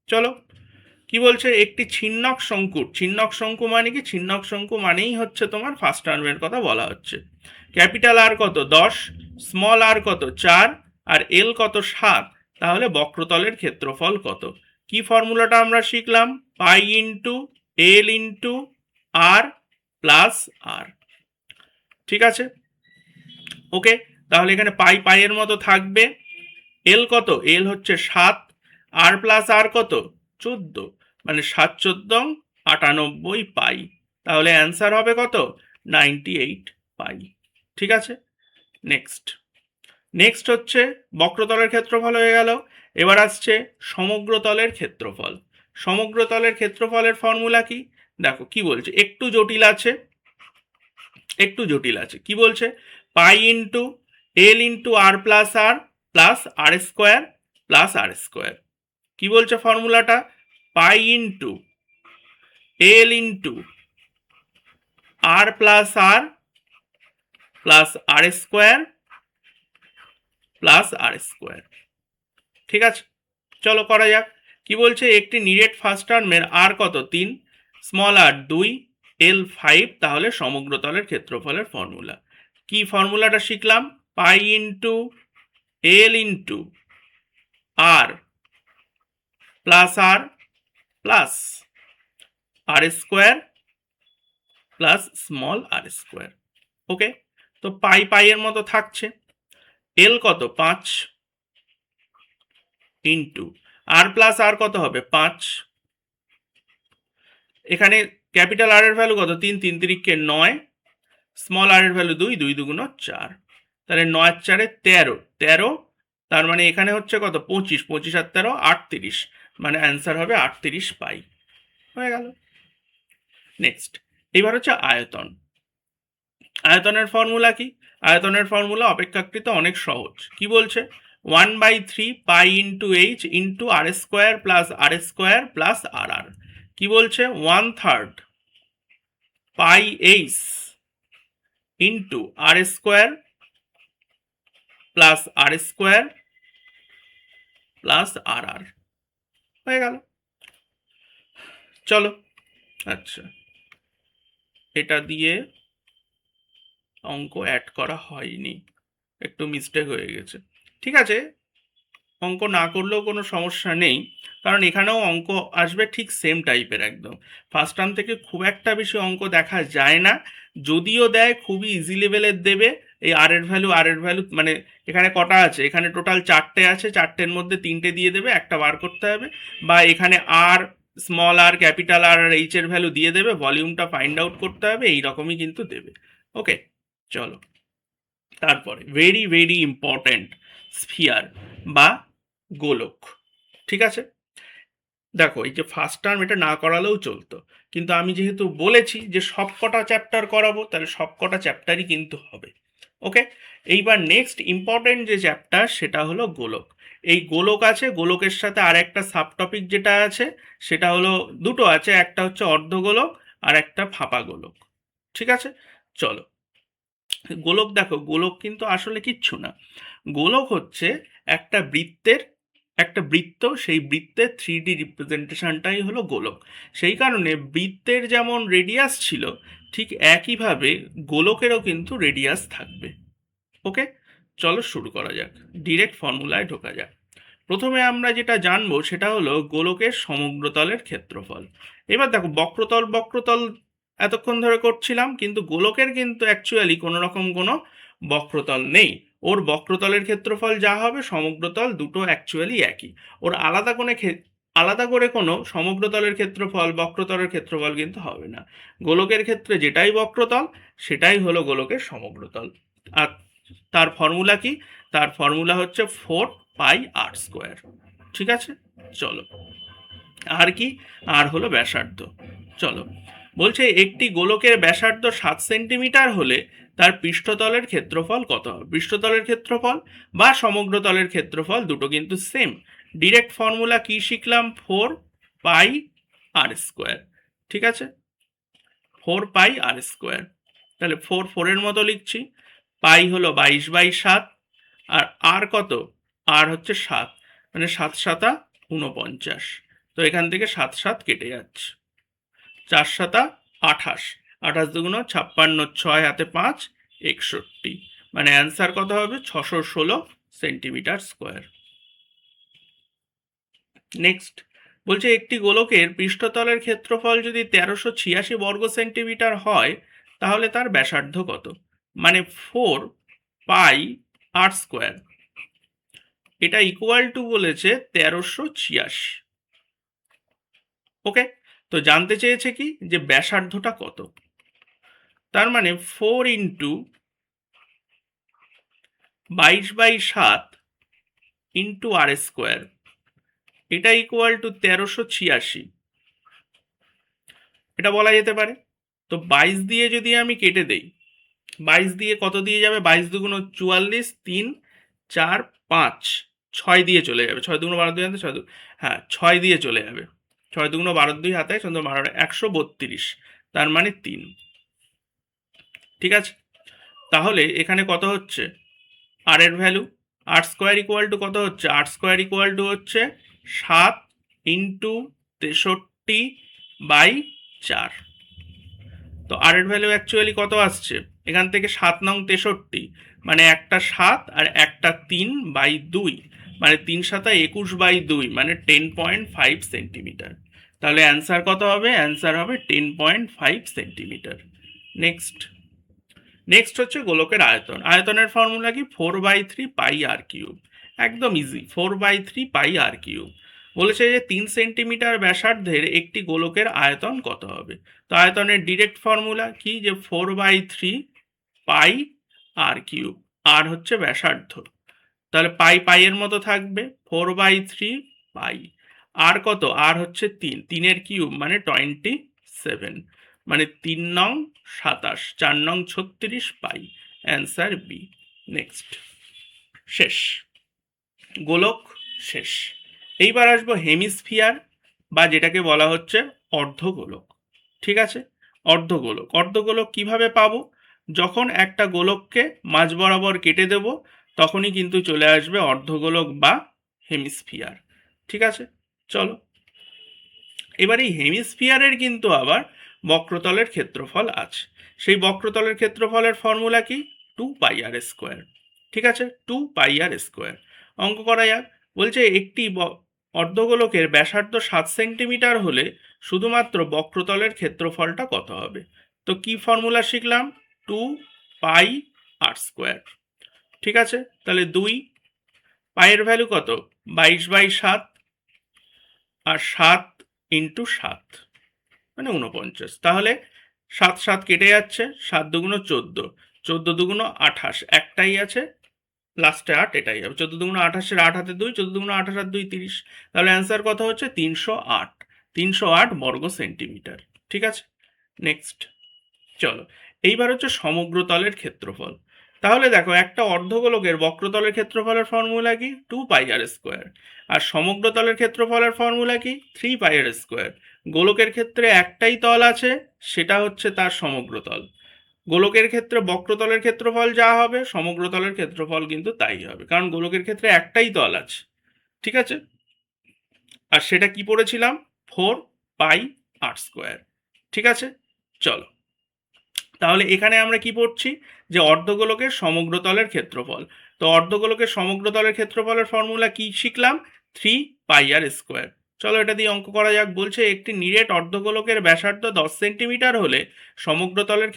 চলো কি বলছে? একটি ছিন্নক শঙ্কুর, ছিন্নক শঙ্কু মানে কি? ছিন্নক শঙ্কু মানেই হচ্ছে তোমার ফার্স্ট টার্মের কথা বলা হচ্ছে। ক্যাপিটাল আর কত? 10, স্মল আর কত? 4, আর এল কত? 7। তাহলে বক্রতলের ক্ষেত্রফল কত? কি ফর্মুলাটা আমরা শিখলাম? পাই ইন্টু এল ইন্টু আর প্লাস আর। ঠিক আছে, ওকে, তাহলে এখানে পাই পাইয়ের মতো থাকবে। এল কত? এল হচ্ছে 7, আর প্লাস আর কত? 14, মানে 7 14 98 পাই। তাহলে অ্যান্সার হবে কত? 98 পাই। ঠিক আছে, নেক্সট, নেক্সট হচ্ছে বক্রতলের ক্ষেত্রফল হয়ে গেল। এবার আসছে সমগ্রতলের ক্ষেত্রফল। সমগ্রতলের ক্ষেত্রফলের ফর্মুলা কি? দেখো কি বলছে, একটু জটিল আছে, একটু জটিল আছে। কি বলছে? পাই ইন্টু এল ইন্টু আর plus R square plus R square. কি বলছে ফর্মুলাটা? পাই ইন্টু এল ইন্টু আর plus R square plus R square. ঠিক আছে, চলো করা যাক। কি বলছে? একটি নিরেট ফার্স্ট টার্মের আর কত? 3, স্মল আর 2, এল 5, তাহলে সমগ্রতলের ক্ষেত্রফলের ফর্মুলা কি? ফর্মুলাটা শিখলাম, পাই ইন্টু এল ইন্টু আর plus R square plus small R square. ওকে, তো পাই পাইয়ের মতো থাকছে। এল কত? 5 ইন্টু আর প্লাস আর কত হবে? 5। এখানে ক্যাপিটাল আর এর ভ্যালু কত? 3, 3 তিরিকে 9, স্মল আর এর ভ্যালু 2, 2 দুগুণ 4, তাহলে 9 4 13, 13, তার মানে এখানে হচ্ছে কত? 25, 25 আর 13 38, মানে অ্যান্সার হবে 38 পাই। হয়ে গেল। নেক্সট, এবার হচ্ছে আয়তন। আয়তনের ফর্মুলা কি? আয়তনের ফর্মুলা অপেক্ষাকৃত অনেক সহজ। কি বলছে? 1/3 pi into H into R square plus আর আর। কি বলছে? 1/3 পাই H into R square plus আর আর। হয়ে গেল। চলো, আচ্ছা, এটা দিয়ে অঙ্ক অ্যাড করা হয়নি, একটু মিস্টেক হয়ে গেছে। ঠিক আছে, অঙ্ক না করলেও কোনো সমস্যা নেই, কারণ এখানেও অঙ্ক আসবে ঠিক সেম টাইপের একদম। ফার্স্ট টার্ম থেকে খুব একটা বেশি অঙ্ক দেখা যায় না, যদিও দেয় খুবই ইজি লেভেলের দেবে। এই আর এর ভ্যালু মানে এখানে কটা আছে? এখানে টোটাল 4টে আছে, 4টের মধ্যে 3টে দিয়ে দেবে, একটা বার করতে হবে। বা এখানে আর, স্মল আর, ক্যাপিটাল আর আর এইচ এর ভ্যালু দিয়ে দেবে, ভলিউমটা ফাইন্ড আউট করতে হবে, এইরকমই কিন্তু দেবে। ওকে, চলো। তারপরে ভেরি ভেরি ইম্পর্ট্যান্ট, স্ফিয়ার বা গোলক। ঠিক আছে, দেখো এই যে ফার্স্ট টার্ম এটা না করালেও চলতো, কিন্তু আমি যেহেতু বলেছি যে সব কটা চ্যাপ্টার করাবো, তাহলে সব কটা চ্যাপ্টারই কিন্তু হবে। ওকে, এইবার নেক্সট ইম্পর্টেন্ট যে চ্যাপ্টার সেটা হলো গোলক। এই গোলক আছে, গোলকের সাথে আর একটা সাব টপিক যেটা আছে সেটা হলো, দুটো আছে, একটা হচ্ছে অর্ধগোলক আর একটা ফাঁপা গোলক। ঠিক আছে, চলো। গোলক দেখো, গোলক কিন্তু আসলে কিচ্ছু না। গোলক হচ্ছে একটা বৃত্তের, একটা বৃত্ত, সেই বৃত্তের 3D রিপ্রেজেন্টেশনটাই হলো গোলক। সেই কারণে বৃত্তের যেমন রেডিয়াস ছিল, ঠিক একইভাবে গোলকেরও কিন্তু রেডিয়াস থাকবে। ওকে, চলো শুরু করা যাক, ডিরেক্ট ফর্মুলায় ঢোকা যাক। প্রথমে আমরা যেটা জানবো সেটা হলো গোলকের সমগ্রতলের ক্ষেত্রফল। এবার দেখো, বক্রতল বক্রতল এতক্ষণ ধরে করছিলাম, কিন্তু গোলকের কিন্তু অ্যাকচুয়ালি কোনো রকম কোনো বক্রতল নেই। ওর বক্রতলের ক্ষেত্রফল যা হবে, সমগ্রতল দুটো অ্যাকচুয়ালি একই। ওর আলাদা করে কোনো সমগ্রতলের ক্ষেত্রফল, বক্রতলের ক্ষেত্রফল কিন্তু হবে না। গোলকের ক্ষেত্রে যেটাই বক্রতল সেটাই হলো গোলকের সমগ্রতল। আর তার ফর্মুলা কি? তার ফর্মুলা হচ্ছে 4 পাই r²। ঠিক আছে, চলো। আর কি? আর হলো ব্যাসার্ধ। চলো, বলছে একটি গোলকের ব্যাসার্ধ 7 সেন্টিমিটার হলে তার পৃষ্ঠতলের ক্ষেত্রফল কত হবে? পৃষ্ঠতলের ক্ষেত্রফল বা সমগ্রতলের ক্ষেত্রফল দুটো কিন্তু সেম। ডিরেক্ট ফর্মুলা কি শিখলাম? 4 পাই r²। ঠিক আছে, 4 পাই r²। তাহলে 4 এর মতো লিখছি। পাই হলো 22/7, আর আর কত? আর হচ্ছে 7, মানে 7×7 = 49। তো এখান থেকে 7 কেটে যাচ্ছে, 4×7 28, 28×2 = 56, 6 হাতে 5 61, মানে অ্যান্সার কত হবে? 616 সেন্টিমিটার স্কোয়ার। নেক্সট, বলছে একটি গোলকের পৃষ্ঠতলের ক্ষেত্রফল যদি 1386 বর্গ সেন্টিমিটার হয়, তাহলে তার ব্যাসার্ধ কত? মানে 4 পাই r², এটা ইকুয়াল টু বলেছে 1386। ওকে, তো জানতে চেয়েছে কি, যে ব্যাসার্ধটা কত। তার মানে 4 × 22/7 ইন্টু r², এটা ইকুয়াল টু 1386, এটা বলা যেতে পারে। তো 22 দিয়ে যদি আমি কেটে দেই, 22 দিয়ে কত দিয়ে যাবে? 22×2 = 44, 3 4 5, 6 দিয়ে চলে যাবে, 6×2 = 12, 2 হাতে 6, হ্যাঁ 6 দিয়ে চলে যাবে, 6×2 = 12, 2 হাতে 12, 132, তার মানে 3। ঠিক আছে, তাহলে এখানে কত হচ্ছে আর এর ভ্যালু? r² ইকুয়াল টু কত হচ্ছে? r² ইকুয়াল টু হচ্ছে 7 ইন্টু 63/4। তো আর এর ভ্যালু অ্যাকচুয়ালি কত আসছে? এখান থেকে 7 নং 63, মানে একটা 7 আর একটা 3/2, মানে 3×7 21/2, মানে 10.5 সেন্টিমিটার। তাহলে অ্যান্সার কত হবে? অ্যান্সার হবে 10.5 সেন্টিমিটার। নেক্সট, নেক্সট হচ্ছে গোলকের আয়তন। আয়তনের ফর্মুলা কি? 4/3 পাই r³। একদম ইজি, 4/3 পাই r³। বলেছে যে 3 সেন্টিমিটার ব্যাসার্ধের একটি গোলকের আয়তন কত হবে। তো আয়তনের ডিরেক্ট ফর্মুলা কি? যে 4/3 পাই r³। আর হচ্ছে ব্যাসার্ধ, তাহলে পাই পাই এর মতো থাকবে, 4/3 পাই। আর কত, আর হচ্ছে 3, 3-এর কিউব মানে 27, মানে 3 নং 27, 4 নং 36 পাই, অ্যান্সার বি। নেক্সট, শেষ গোলক, শেষ। এইবার আসবো হেমিস্ফিয়ার, বা যেটাকে বলা হচ্ছে অর্ধগোলক। ঠিক আছে, অর্ধগোলক। অর্ধগোলক কিভাবে পাবো? যখন একটা গোলককে মাঝ বরাবর কেটে দেব তখনই কিন্তু চলে আসবে অর্ধগোলক বা হেমিস্ফিয়ার। ঠিক আছে, চলো এবার এই হেমিস্ফিয়ারের কিন্তু আবার বক্রতলের ক্ষেত্রফল আছে। সেই বক্রতলের ক্ষেত্রফলের ফর্মুলা কি? 2πr²। ঠিক আছে, 2πr²। অঙ্ক করা যাক। বলছে একটি অর্ধগোলকের ব্যাসার্ধ 7 সেন্টিমিটার হলে শুধুমাত্র বক্রতলের ক্ষেত্রফলটা কত হবে? তো কি ফর্মুলা শিখলাম? 2πr²। ঠিক আছে, তাহলে 2 পায়ের ভ্যালু কত? 22/7, আর 7 ইন্টু 7 মানে 49। তাহলে 7 7 কেটে যাচ্ছে, 7 দুগুণ 14, 14 দুগুণ 28, একটাই আছে লাস্টে 8, এটাই হবে 14 দুগুণ 28, 8 হাতে 2, 14 দুগুণ 28 আর 2 30। তাহলে অ্যান্সার কত হচ্ছে? 308, 308 বর্গ সেন্টিমিটার। ঠিক আছে, নেক্সট চলো এইবার হচ্ছে সমগ্রতলের ক্ষেত্রফল। তাহলে দেখো, একটা অর্ধগোলকের বক্রতলের ক্ষেত্রফলের ফর্মুলা কি? 2πr²। আর সমগ্রতলের ক্ষেত্রফলের ফর্মুলা কি? 3πr²। গোলকের ক্ষেত্রে একটাই তল আছে, সেটা হচ্ছে তার সমগ্রতল। গোলকের ক্ষেত্রে বক্রতলের ক্ষেত্রফল যা হবে, সমগ্রতলের ক্ষেত্রফল কিন্তু তাই হবে, কারণ গোলকের ক্ষেত্রে একটাই তল আছে। ঠিক আছে, আর সেটা কি পড়েছিলাম? 4πr²। ঠিক আছে, চলো তাহলে এখানে আমরা কি পড়ছি? যে অর্ধগোলকের সমগ্রতলের ক্ষেত্রফল। তো অর্ধগোলকের সমগ্রতলের ক্ষেত্রফলের ফর্মুলা কি শিখলাম? 3πr²। চলো এটা দিয়ে অঙ্ক করা যাক। বলছে একটি নিরেট অর্ধগোলকের ব্যাসার্ধ 10 সেন্টিমিটার হলে সমগ্রতলের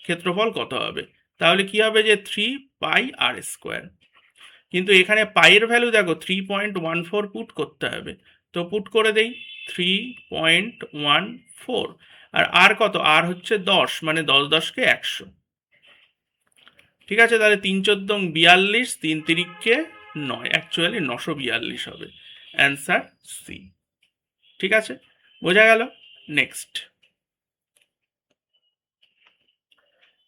ক্ষেত্রফল কত হবে? তাহলে কি হবে? যে 3πr²। কিন্তু এখানে পাইয়ের ভ্যালু দেখো 3.14 পুট করতে হবে। তো পুট করে দেই 3.14। আর কত? আর হচ্ছে 10, মানে 10 10-কে 100। ঠিক আছে, তাহলে 3 14 42, 3 3-কে 9, অ্যাকচুয়ালি 942 হবে, অ্যান্সার সি। ঠিক আছে, বোঝা গেল? নেক্সট,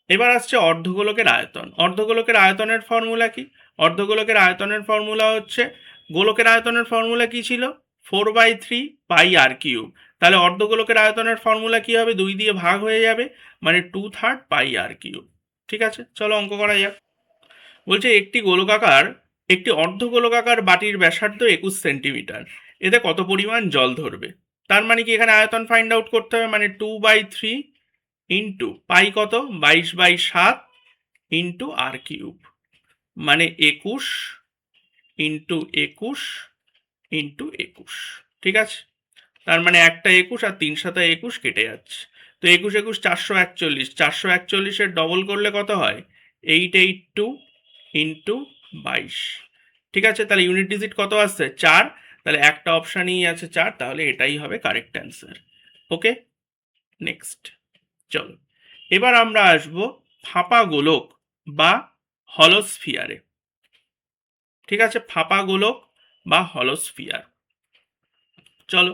এবার আসছে অর্ধগোলকের আয়তন। অর্ধগোলকের আয়তনের ফর্মুলা কি? অর্ধগোলকের আয়তনের ফর্মুলা হচ্ছে, গোলকের আয়তনের ফর্মুলা কি ছিল? 4/3πr³। তাহলে অর্ধগোলকের আয়তনের ফর্মুলা কি হবে? 2 দিয়ে ভাগ হয়ে যাবে, মানে 2/3 πr³। ঠিক আছে, চলো অঙ্ক করা যাক। বলছে একটি অর্ধগোলকাকার বাটির ব্যাসার্ধ 21 সেন্টিমিটার, এতে কত পরিমাণ জল ধরবে? তার মানে কি এখানে আয়তন ফাইন্ড আউট করতে হবে, মানে 2/3 ইন্টু পাই কত? 22/7 ইন্টু r³ মানে 21 ইন্টু 21 ইন্টু 21। ঠিক আছে, তার মানে একটা 21 আর 3 7 21 কেটে যাচ্ছে। তো 21 21 441, 441-এর ডবল করলে কত হয়? 882 ইন্টু 22। ঠিক আছে, তাহলে ইউনিট ডিজিট কত আসছে? 4। তাহলে একটা অপশানই আছে 4, তাহলে এটাই হবে কারেক্ট অ্যান্সার। ওকে, নেক্সট চলো এবার আমরা আসব ফাঁপা গোলক বা হলোস্ফিয়ারে। ঠিক আছে, ফাঁপা গোলক বা হলোস্ফিয়ার। চলো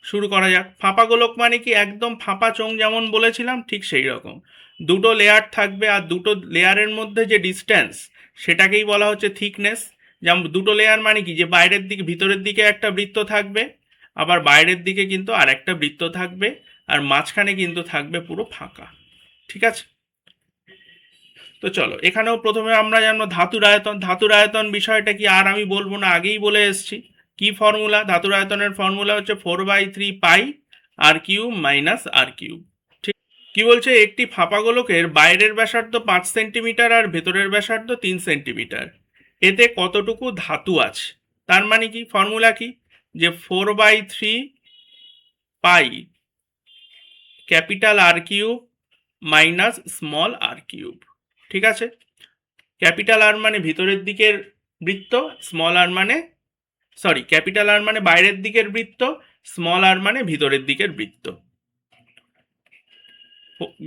শুরু করা যাক। ফাঁপা গোলক মানে কি? একদম ফাঁপা চোঙ যেমন বলেছিলাম ঠিক সেই রকম। দুটো লেয়ার থাকবে, আর দুটো লেয়ারের মধ্যে যে ডিস্টেন্স সেটাকেই বলা হচ্ছে থিকনেস। যেমন দুটো লেয়ার মানে কি? যে বাইরের দিকে, ভিতরের দিকে একটা বৃত্ত থাকবে, আবার বাইরের দিকে কিন্তু আর একটা বৃত্ত থাকবে, আর মাঝখানে কিন্তু থাকবে পুরো ফাঁকা। ঠিক আছে, তো চলো এখানেও প্রথমে আমরা জানবো ধাতুর আয়তন। ধাতুর আয়তন বিষয়টা কি আর আমি বলবো না, আগেই বলে এসেছি। কি ফর্মুলা? ধাতুর আয়তনের ফর্মুলা হচ্ছে 4/3πr³ মাইনাস r³। ঠিক, কি বলছে? একটি ফাঁপা গোলকের বাইরের ব্যাসার্ধ 5 সেন্টিমিটার আর ভেতরের ব্যাসার্ধ 3 সেন্টিমিটার, এতে কতটুকু ধাতু আছে? তার মানে কি? ফর্মুলা কি? যে 4/3π capital r³ minus small r³। ঠিক আছে, ক্যাপিটাল আর মানে ভিতরের দিকের বৃত্ত, স্মল আর মানে ক্যাপিটাল আর মানে বাইরের দিকের বৃত্ত, স্মল আর মানে ভিতরের দিকের বৃত্ত।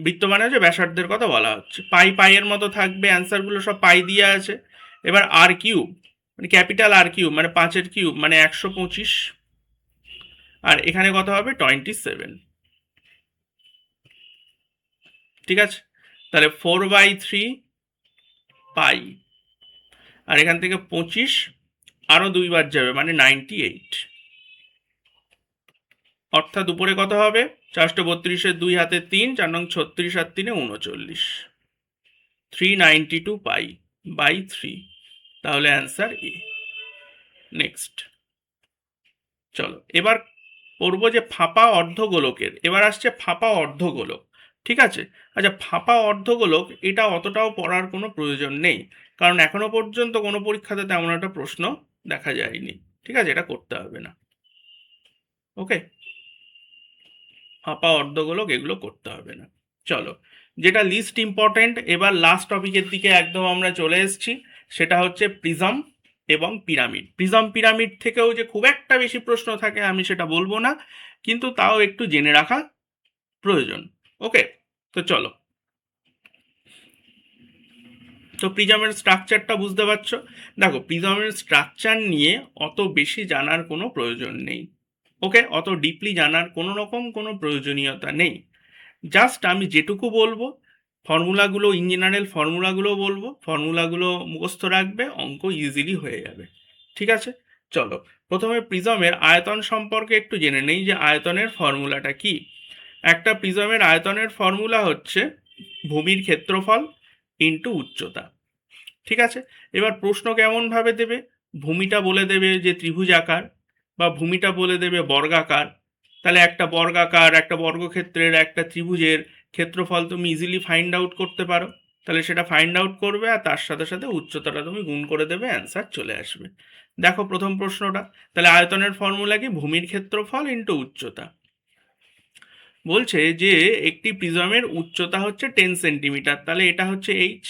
বৃত্ত মানে হচ্ছে ব্যাসার্ধের কথা বলা হচ্ছে। পাইয়ের মতো থাকবে, অ্যান্সারগুলো সব পাই দিয়ে আছে। এবার r³ মানে ক্যাপিটাল r³ মানে 5-এর কিউব মানে 125। আর এখানে কত হবে 27, ঠিক আছে। তাহলে 4/3 পাই, আর এখান থেকে 25 আরও 2 বার যাবে মানে 98, অর্থাৎ উপরে কত হবে 432 2 হাতে 3, 4 নং 36 আর 3 39, 392 পাই বাই 3, তাহলে অ্যান্সার এ। নেক্সট চলো এবার পড়বো যে ফাঁপা অর্ধগোলকের, এবার আসছে ফাঁপা অর্ধগোলক, ঠিক আছে। আচ্ছা, ফাঁপা অর্ধগোলক এটা অতটাও পড়ার কোনো প্রয়োজন নেই, কারণ এখনো পর্যন্ত কোনো পরীক্ষাতে তেমন একটা প্রশ্ন দেখা যায়নি, ঠিক আছে, এটা করতে হবে না। ওকে, ফাঁপা অর্ধগোলক এগুলো করতে হবে না। চলো, যেটা লিস্ট ইম্পর্টেন্ট, এবার লাস্ট টপিকের দিকে একদম আমরা চলে এসেছি, সেটা হচ্ছে প্রিজম এবং পিরামিড। প্রিজম পিরামিড থেকেও যে খুব একটা বেশি প্রশ্ন থাকে আমি সেটা বলবো না, কিন্তু তাও একটু জেনে রাখা প্রয়োজন। ওকে, তো চলো, তো প্রিজমের স্ট্রাকচারটা বুঝতে পারছো। দেখো, প্রিজমের স্ট্রাকচার নিয়ে অত বেশি জানার কোনো প্রয়োজন নেই। ওকে, অত ডিপলি জানার কোনো রকম কোনো প্রয়োজনীয়তা নেই। জাস্ট আমি যেটুকু বলবো, ফর্মুলাগুলো, ইন জেনারেল ফর্মুলাগুলো বলবো, ফর্মুলাগুলো মুখস্থ রাখবে, অঙ্ক ইজিলি হয়ে যাবে, ঠিক আছে। চলো, প্রথমে প্রিজমের আয়তন সম্পর্কে একটু জেনে নেই যে আয়তনের ফর্মুলাটা কি। একটা প্রিজমের আয়তনের ফর্মুলা হচ্ছে ভূমির ক্ষেত্রফল ইন্টু উচ্চতা, ঠিক আছে। এবার প্রশ্ন কেমনভাবে দেবে, ভূমিটা বলে দেবে যে ত্রিভুজাকার, বা ভূমিটা বলে দেবে বর্গাকার। তাহলে একটা বর্গাকার, একটা বর্গক্ষেত্রের, একটা ত্রিভুজের ক্ষেত্রফল তুমি ইজিলি ফাইন্ড আউট করতে পারো, তাহলে সেটা ফাইন্ড আউট করবে আর তার সাথে সাথে উচ্চতাটা তুমি গুণ করে দেবে, অ্যান্সার চলে আসবে। দেখো প্রথম প্রশ্নটা, তাহলে আয়তনের ফর্মুলা কি, ভূমির ক্ষেত্রফল ইন্টু উচ্চতা। বলছে যে একটি প্রিজমের উচ্চতা হচ্ছে 10 সেন্টিমিটার, তাহলে এটা হচ্ছে এইচ,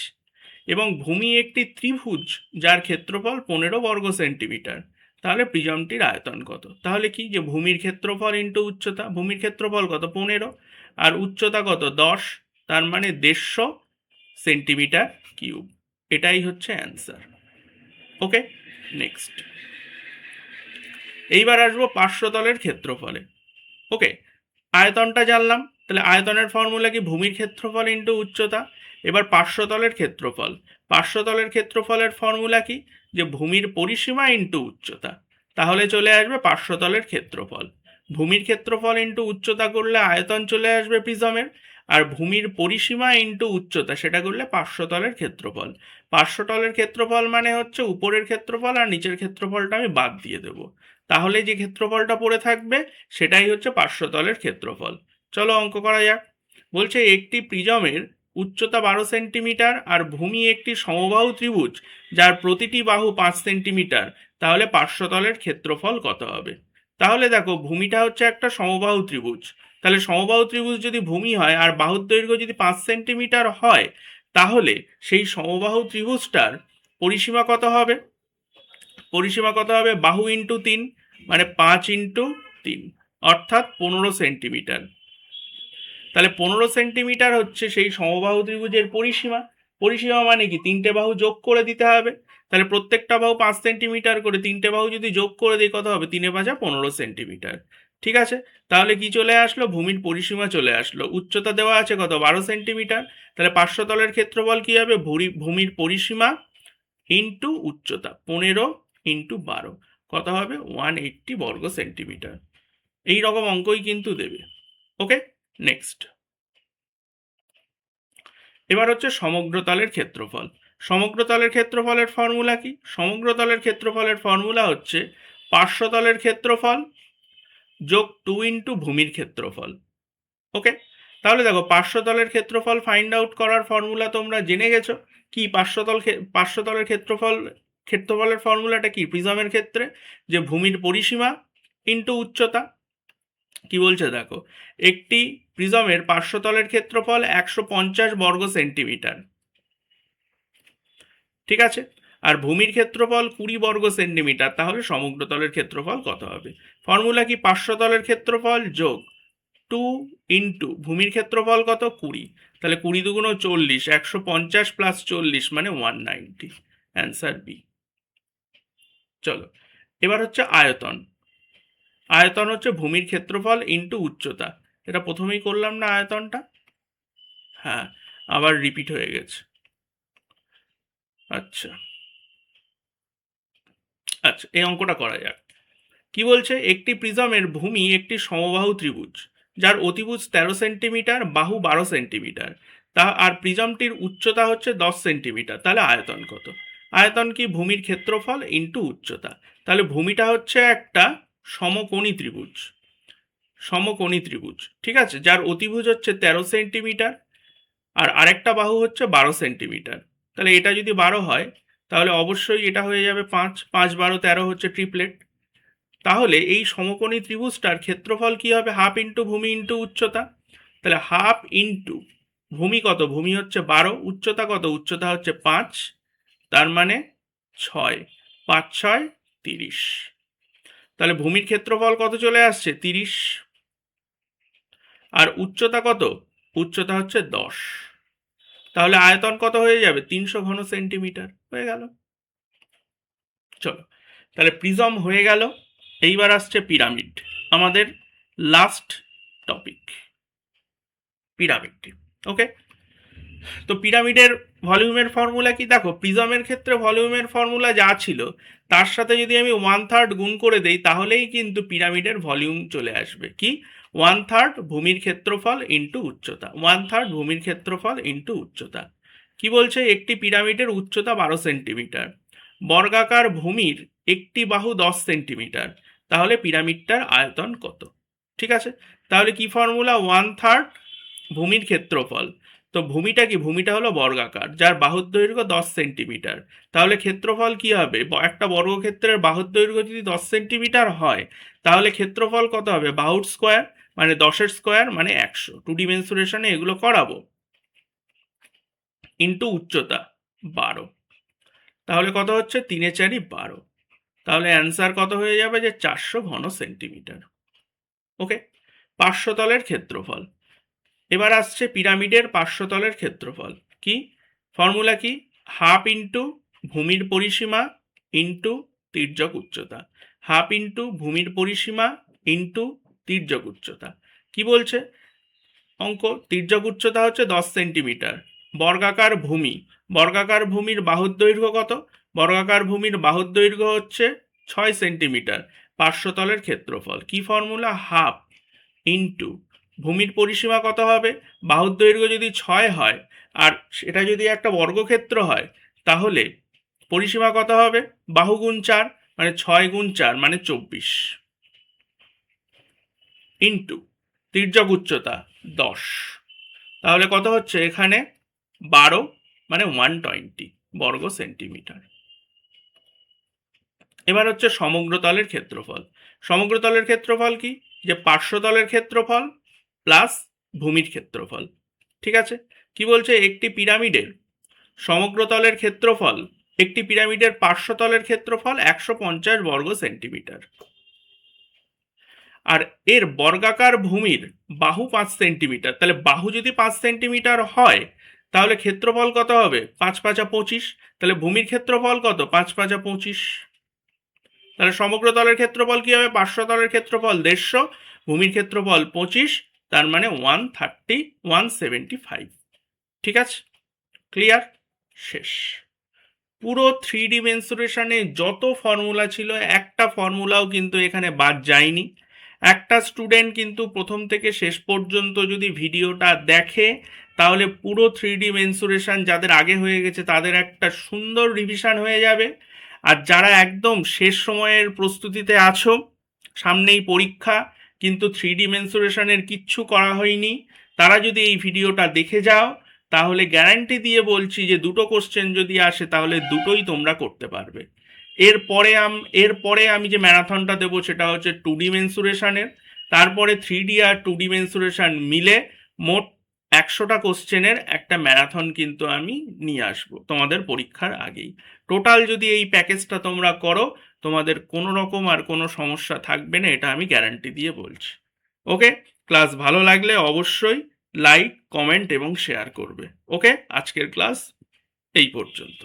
এবং ভূমি একটি ত্রিভুজ যার ক্ষেত্রফল 15 বর্গ সেন্টিমিটার, তাহলে প্রিজমটির আয়তন কত। তাহলে কি, যে ভূমির ক্ষেত্রফল ইন্টু উচ্চতা, ভূমির ক্ষেত্রফল কত 15 আর উচ্চতা কত 10, তার মানে 150 সেন্টিমিটার কিউব, এটাই হচ্ছে অ্যান্সার। ওকে, নেক্সট এইবার আসবো পার্শ্বতলের ক্ষেত্রফলে। ওকে, আয়তনটা জানলাম, তাহলে আয়তনের ফর্মুলা কি, ভূমির ক্ষেত্রফল ইন্টু উচ্চতা। এবার পার্শ্বতলের ক্ষেত্রফল, পার্শ্বতলের ক্ষেত্রফলের ফর্মুলা কি, যে ভূমির পরিসীমা ইন্টু উচ্চতা, তাহলে চলে আসবে পার্শ্বতলের ক্ষেত্রফল। ভূমির ক্ষেত্রফল ইন্টু উচ্চতা করলে আয়তন চলে আসবে প্রিজমের, আর ভূমির পরিসীমা ইন্টু উচ্চতা সেটা করলে পার্শ্বতলের ক্ষেত্রফল। পার্শ্বতলের ক্ষেত্রফল মানে হচ্ছে উপরের ক্ষেত্রফল আর নিচের ক্ষেত্রফলটা আমি বাদ দিয়ে দেবো, তাহলে যে ক্ষেত্রফলটা পড়ে থাকবে সেটাই হচ্ছে পার্শ্বতলের ক্ষেত্রফল। চলো অঙ্ক করা যাক। বলছে একটি প্রিজমের উচ্চতা 12 সেন্টিমিটার আর ভূমি একটি সমবাহু ত্রিভুজ যার প্রতিটি বাহু 5 সেন্টিমিটার, তাহলে পার্শ্বতলের ক্ষেত্রফল কত হবে। তাহলে দেখো, ভূমিটা হচ্ছে একটা সমবাহু ত্রিভুজ, তাহলে সমবাহু ত্রিভুজ যদি ভূমি হয় আর বাহুর দৈর্ঘ্য যদি 5 সেন্টিমিটার হয়, তাহলে সেই সমবাহু ত্রিভুজটার পরিসীমা কত হবে, পরিসীমা কত হবে, বাহু ইন্টু 3 মানে 5 ইন্টু 3, অর্থাৎ 15 সেন্টিমিটার। তাহলে 15 সেন্টিমিটার হচ্ছে সেই সমবাহু ত্রিভুজের পরিসীমা। পরিসীমা মানে কি, তিনটে বাহু যোগ করে দিতে হবে, তাহলে প্রত্যেকটা বাহু 5 সেন্টিমিটার করে, তিনটে বাহু যদি যোগ করে দিই কত হবে, 3 5 15 সেন্টিমিটার, ঠিক আছে। তাহলে কি চলে আসলো, ভূমির পরিসীমা চলে আসলো। উচ্চতা দেওয়া আছে কত, 12 সেন্টিমিটার, তাহলে পার্শ্বতলের ক্ষেত্রফল কি হবে, ভূমির পরিসীমা ইন্টু উচ্চতা, 15 ইন্টু 12 কত হবে, 180 বর্গ সেন্টিমিটার। এই রকম অঙ্কই কিন্তু দেবে। ওকে, নেক্সট এবার হচ্ছে সমগ্রতলের ক্ষেত্রফল। সমগ্রতলের ক্ষেত্রফলের ফর্মুলা কি, সমগ্রতলের ক্ষেত্রফলের ফর্মুলা হচ্ছে পার্শ্বতলের ক্ষেত্রফল যোগ 2 ইন্টু ভূমির ক্ষেত্রফল। ওকে, তাহলে দেখো, পার্শ্বতলের ক্ষেত্রফল ফাইন্ড আউট করার ফর্মুলা তোমরা জেনে গেছো কি, পার্শ্বতলের ক্ষেত্রফলের ফর্মুলাটা কি প্রিজমের ক্ষেত্রে, যে ভূমির পরিসীমা ইন্টু উচ্চতা। কি বলছে দেখো, একটি প্রিজমের পার্শ্বতলের ক্ষেত্রফল 150 বর্গ সেন্টিমিটার, ঠিক আছে, আর ভূমির ক্ষেত্রফল 20 বর্গ সেন্টিমিটার, তাহলে সমগ্রতলের ক্ষেত্রফল কত হবে। ফর্মুলা কি, পার্শ্বতলের ক্ষেত্রফল যোগ 2 ইন্টু ভূমির ক্ষেত্রফল কত 20, তাহলে 20 দুগুণ 40, 150 প্লাস 40 মানে 190, অ্যান্সার বি। চলো, এবার হচ্ছে আয়তন। আয়তন হচ্ছে ভূমির ক্ষেত্রফল ইন্টু উচ্চতা। এটা প্রথমেই করলাম না আয়তনটা? হ্যাঁ, আবার রিপিট হয়ে গেছে। আচ্ছা আচ্ছা, এই অঙ্কটা করা যাক। কি বলছে, একটি প্রিজমের ভূমি একটি সমবাহু ত্রিভুজ যার অতিভুজ 13 সেন্টিমিটার, বাহু 12 সেন্টিমিটার, তা আর প্রিজমটির উচ্চতা হচ্ছে 10 সেন্টিমিটার। তাহলে আয়তন কত? আয়তন কি? ভূমির ক্ষেত্রফল ইন্টু উচ্চতা। তাহলে ভূমিটা হচ্ছে একটা সমকোণী ত্রিভুজ, সমকোণী ত্রিভুজ, ঠিক আছে, যার অতিভুজ হচ্ছে 13 সেন্টিমিটার আর আরেকটা বাহু হচ্ছে 12 সেন্টিমিটার। তাহলে এটা যদি 12 হয় তাহলে অবশ্যই এটা হয়ে যাবে 5, 5 12 13 হচ্ছে ট্রিপলেট। তাহলে এই সমকোণী ত্রিভুজটার ক্ষেত্রফল কি হবে? হাফ ইন্টু ভূমি ইন্টু উচ্চতা। তাহলে হাফ ইন্টু ভূমি কত? ভূমি হচ্ছে 12, উচ্চতা কত? উচ্চতা হচ্ছে 5, তার মানে 6, 5 6 30। তাহলে ভূমির ক্ষেত্রফল কত চলে আসছে? 30। আর উচ্চতা কত? উচ্চতা হচ্ছে 10। তাহলে আয়তন কত হয়ে যাবে? 300 ঘন সেন্টিমিটার হয়ে গেল। চলো, তাহলে প্রিজম হয়ে গেল। এইবার আসছে পিরামিড, আমাদের লাস্ট টপিক, পিরামিডটি। ওকে, তো পিরামিডের ভলিউমের ফর্মুলা কি? দেখো, প্রিজমের ক্ষেত্রে ভলিউমের ফর্মুলা যা ছিল তার সাথে যদি আমি 1/3 গুণ করে দেই তাহলেই কিন্তু পিরামিডের ভলিউম চলে আসবে। কি? 1/3 ভূমির ক্ষেত্রফল ইন্টু উচ্চতা, 1/3 ভূমির ক্ষেত্রফল ইন্টু উচ্চতা। কি বলছে? একটি পিরামিডের উচ্চতা 12 সেন্টিমিটার, বর্গাকার ভূমির একটি বাহু 10 সেন্টিমিটার, তাহলে পিরামিডটার আয়তন কত? ঠিক আছে, তাহলে কি ফর্মুলা? 1/3 ভূমির ক্ষেত্রফল। তো ভূমিটা কি? ভূমিটা হলো বর্গাকার যার বাহুর দৈর্ঘ্য 10 সেন্টিমিটার। তাহলে ক্ষেত্রফল কি হবে? একটা বর্গক্ষেত্রের বাহুর দৈর্ঘ্য যদি 10 সেন্টিমিটার হয় তাহলে ক্ষেত্রফল কত হবে? বাহুর স্কোয়ার মানে 10-এর স্কোয়ার মানে 100। 2D মেনসুরেশনে এগুলো করাবো। ইন্টু উচ্চতা 12, তাহলে কত হচ্ছে? 3 এ 4 12। তাহলে অ্যান্সার কত হয়ে যাবে? যে 400 ঘন সেন্টিমিটার। ওকে, পার্শ্বতলের ক্ষেত্রফল। এবার আসছে পিরামিডের পার্শ্বতলের ক্ষেত্রফল। কি ফর্মুলা? কি? হাফ ইন্টু ভূমির পরিসীমা ইন্টু তির্যক উচ্চতা, হাফ ইন্টু ভূমির পরিসীমা ইন্টু তির্যক উচ্চতা। কি বলছে অঙ্ক? তির্যক উচ্চতা হচ্ছে 10 সেন্টিমিটার, বর্গাকার ভূমি, বর্গাকার ভূমির বাহুর দৈর্ঘ্য কত? বর্গাকার ভূমির বাহুর দৈর্ঘ্য হচ্ছে 6 সেন্টিমিটার, পার্শ্বতলের ক্ষেত্রফল। কি ফর্মুলা? হাফ ইন্টু ভূমির পরিসীমা কত হবে? বাহুর দৈর্ঘ্য যদি 6 হয় আর সেটা যদি একটা বর্গক্ষেত্র হয় তাহলে পরিসীমা কত হবে? বাহু গুণ 4 মানে 6 গুণ 4 মানে 24 ইন্টু তির্যক উচ্চতা 10, তাহলে কত হচ্ছে এখানে? 12 মানে 120 বর্গ সেন্টিমিটার। এবার হচ্ছে সমগ্রতলের ক্ষেত্রফল। সমগ্রতলের ক্ষেত্রফল কি? যে পার্শ্বতলের ক্ষেত্রফল প্লাস ভূমির ক্ষেত্রফল। ঠিক আছে, কি বলছে? একটি পিরামিডের সমগ্রতলের ক্ষেত্রফল, একটি পিরামিডের পার্শ্বতলের ক্ষেত্রফল 150 বর্গ সেন্টিমিটার, আর এর বর্গাকার ভূমির বাহু 5 সেন্টিমিটার। তাহলে বাহু যদি 5 সেন্টিমিটার হয় তাহলে ক্ষেত্রফল কত হবে? 5 5 25। তাহলে ভূমির ক্ষেত্রফল কত? 5 5 25। তাহলে সমগ্র তলের ক্ষেত্রফল কি হবে? পার্শ্বতলের ক্ষেত্রফল 150, ভূমির ক্ষেত্রফল 25, তার মানে 175। ঠিক আছে, ক্লিয়ার? শেষ। পুরো 3D মেনসুরেশনে যত ফর্মুলা ছিল একটা ফর্মুলাও কিন্তু এখানে বাদ যায়নি। একটা স্টুডেন্ট কিন্তু প্রথম থেকে শেষ পর্যন্ত যদি ভিডিওটা দেখে তাহলে পুরো 3D মেনসুরেশন যাদের আগে হয়ে গেছে তাদের একটা সুন্দর রিভিশন হয়ে যাবে। আর যারা একদম শেষ সময়ের প্রস্তুতিতে আছো, সামনেই পরীক্ষা কিন্তু 3D মেনসুরেশনের কিচ্ছু করা হয়নি, তারা যদি এই ভিডিওটা দেখে যাও তাহলে গ্যারান্টি দিয়ে বলছি যে দুটো কোশ্চেন যদি আসে তাহলে দুটোই তোমরা করতে পারবে। এরপরে আমি যে ম্যারাথনটা দেবো সেটা হচ্ছে 2D মেনসুরেশনের, তারপরে 3D আর 2D মেনসুরেশন মিলে মোট 100টা কোশ্চেনের একটা ম্যারাথন কিন্তু আমি নিয়ে আসবো তোমাদের পরীক্ষার আগেই। টোটাল যদি এই প্যাকেজটা তোমরা করো তোমাদের কোনো রকম আর কোনো সমস্যা থাকবে না, এটা আমি গ্যারান্টি দিয়ে বলছি। ওকে, ক্লাস ভালো লাগলে অবশ্যই লাইক, কমেন্ট এবং শেয়ার করবে। ওকে, আজকের ক্লাস এই পর্যন্ত।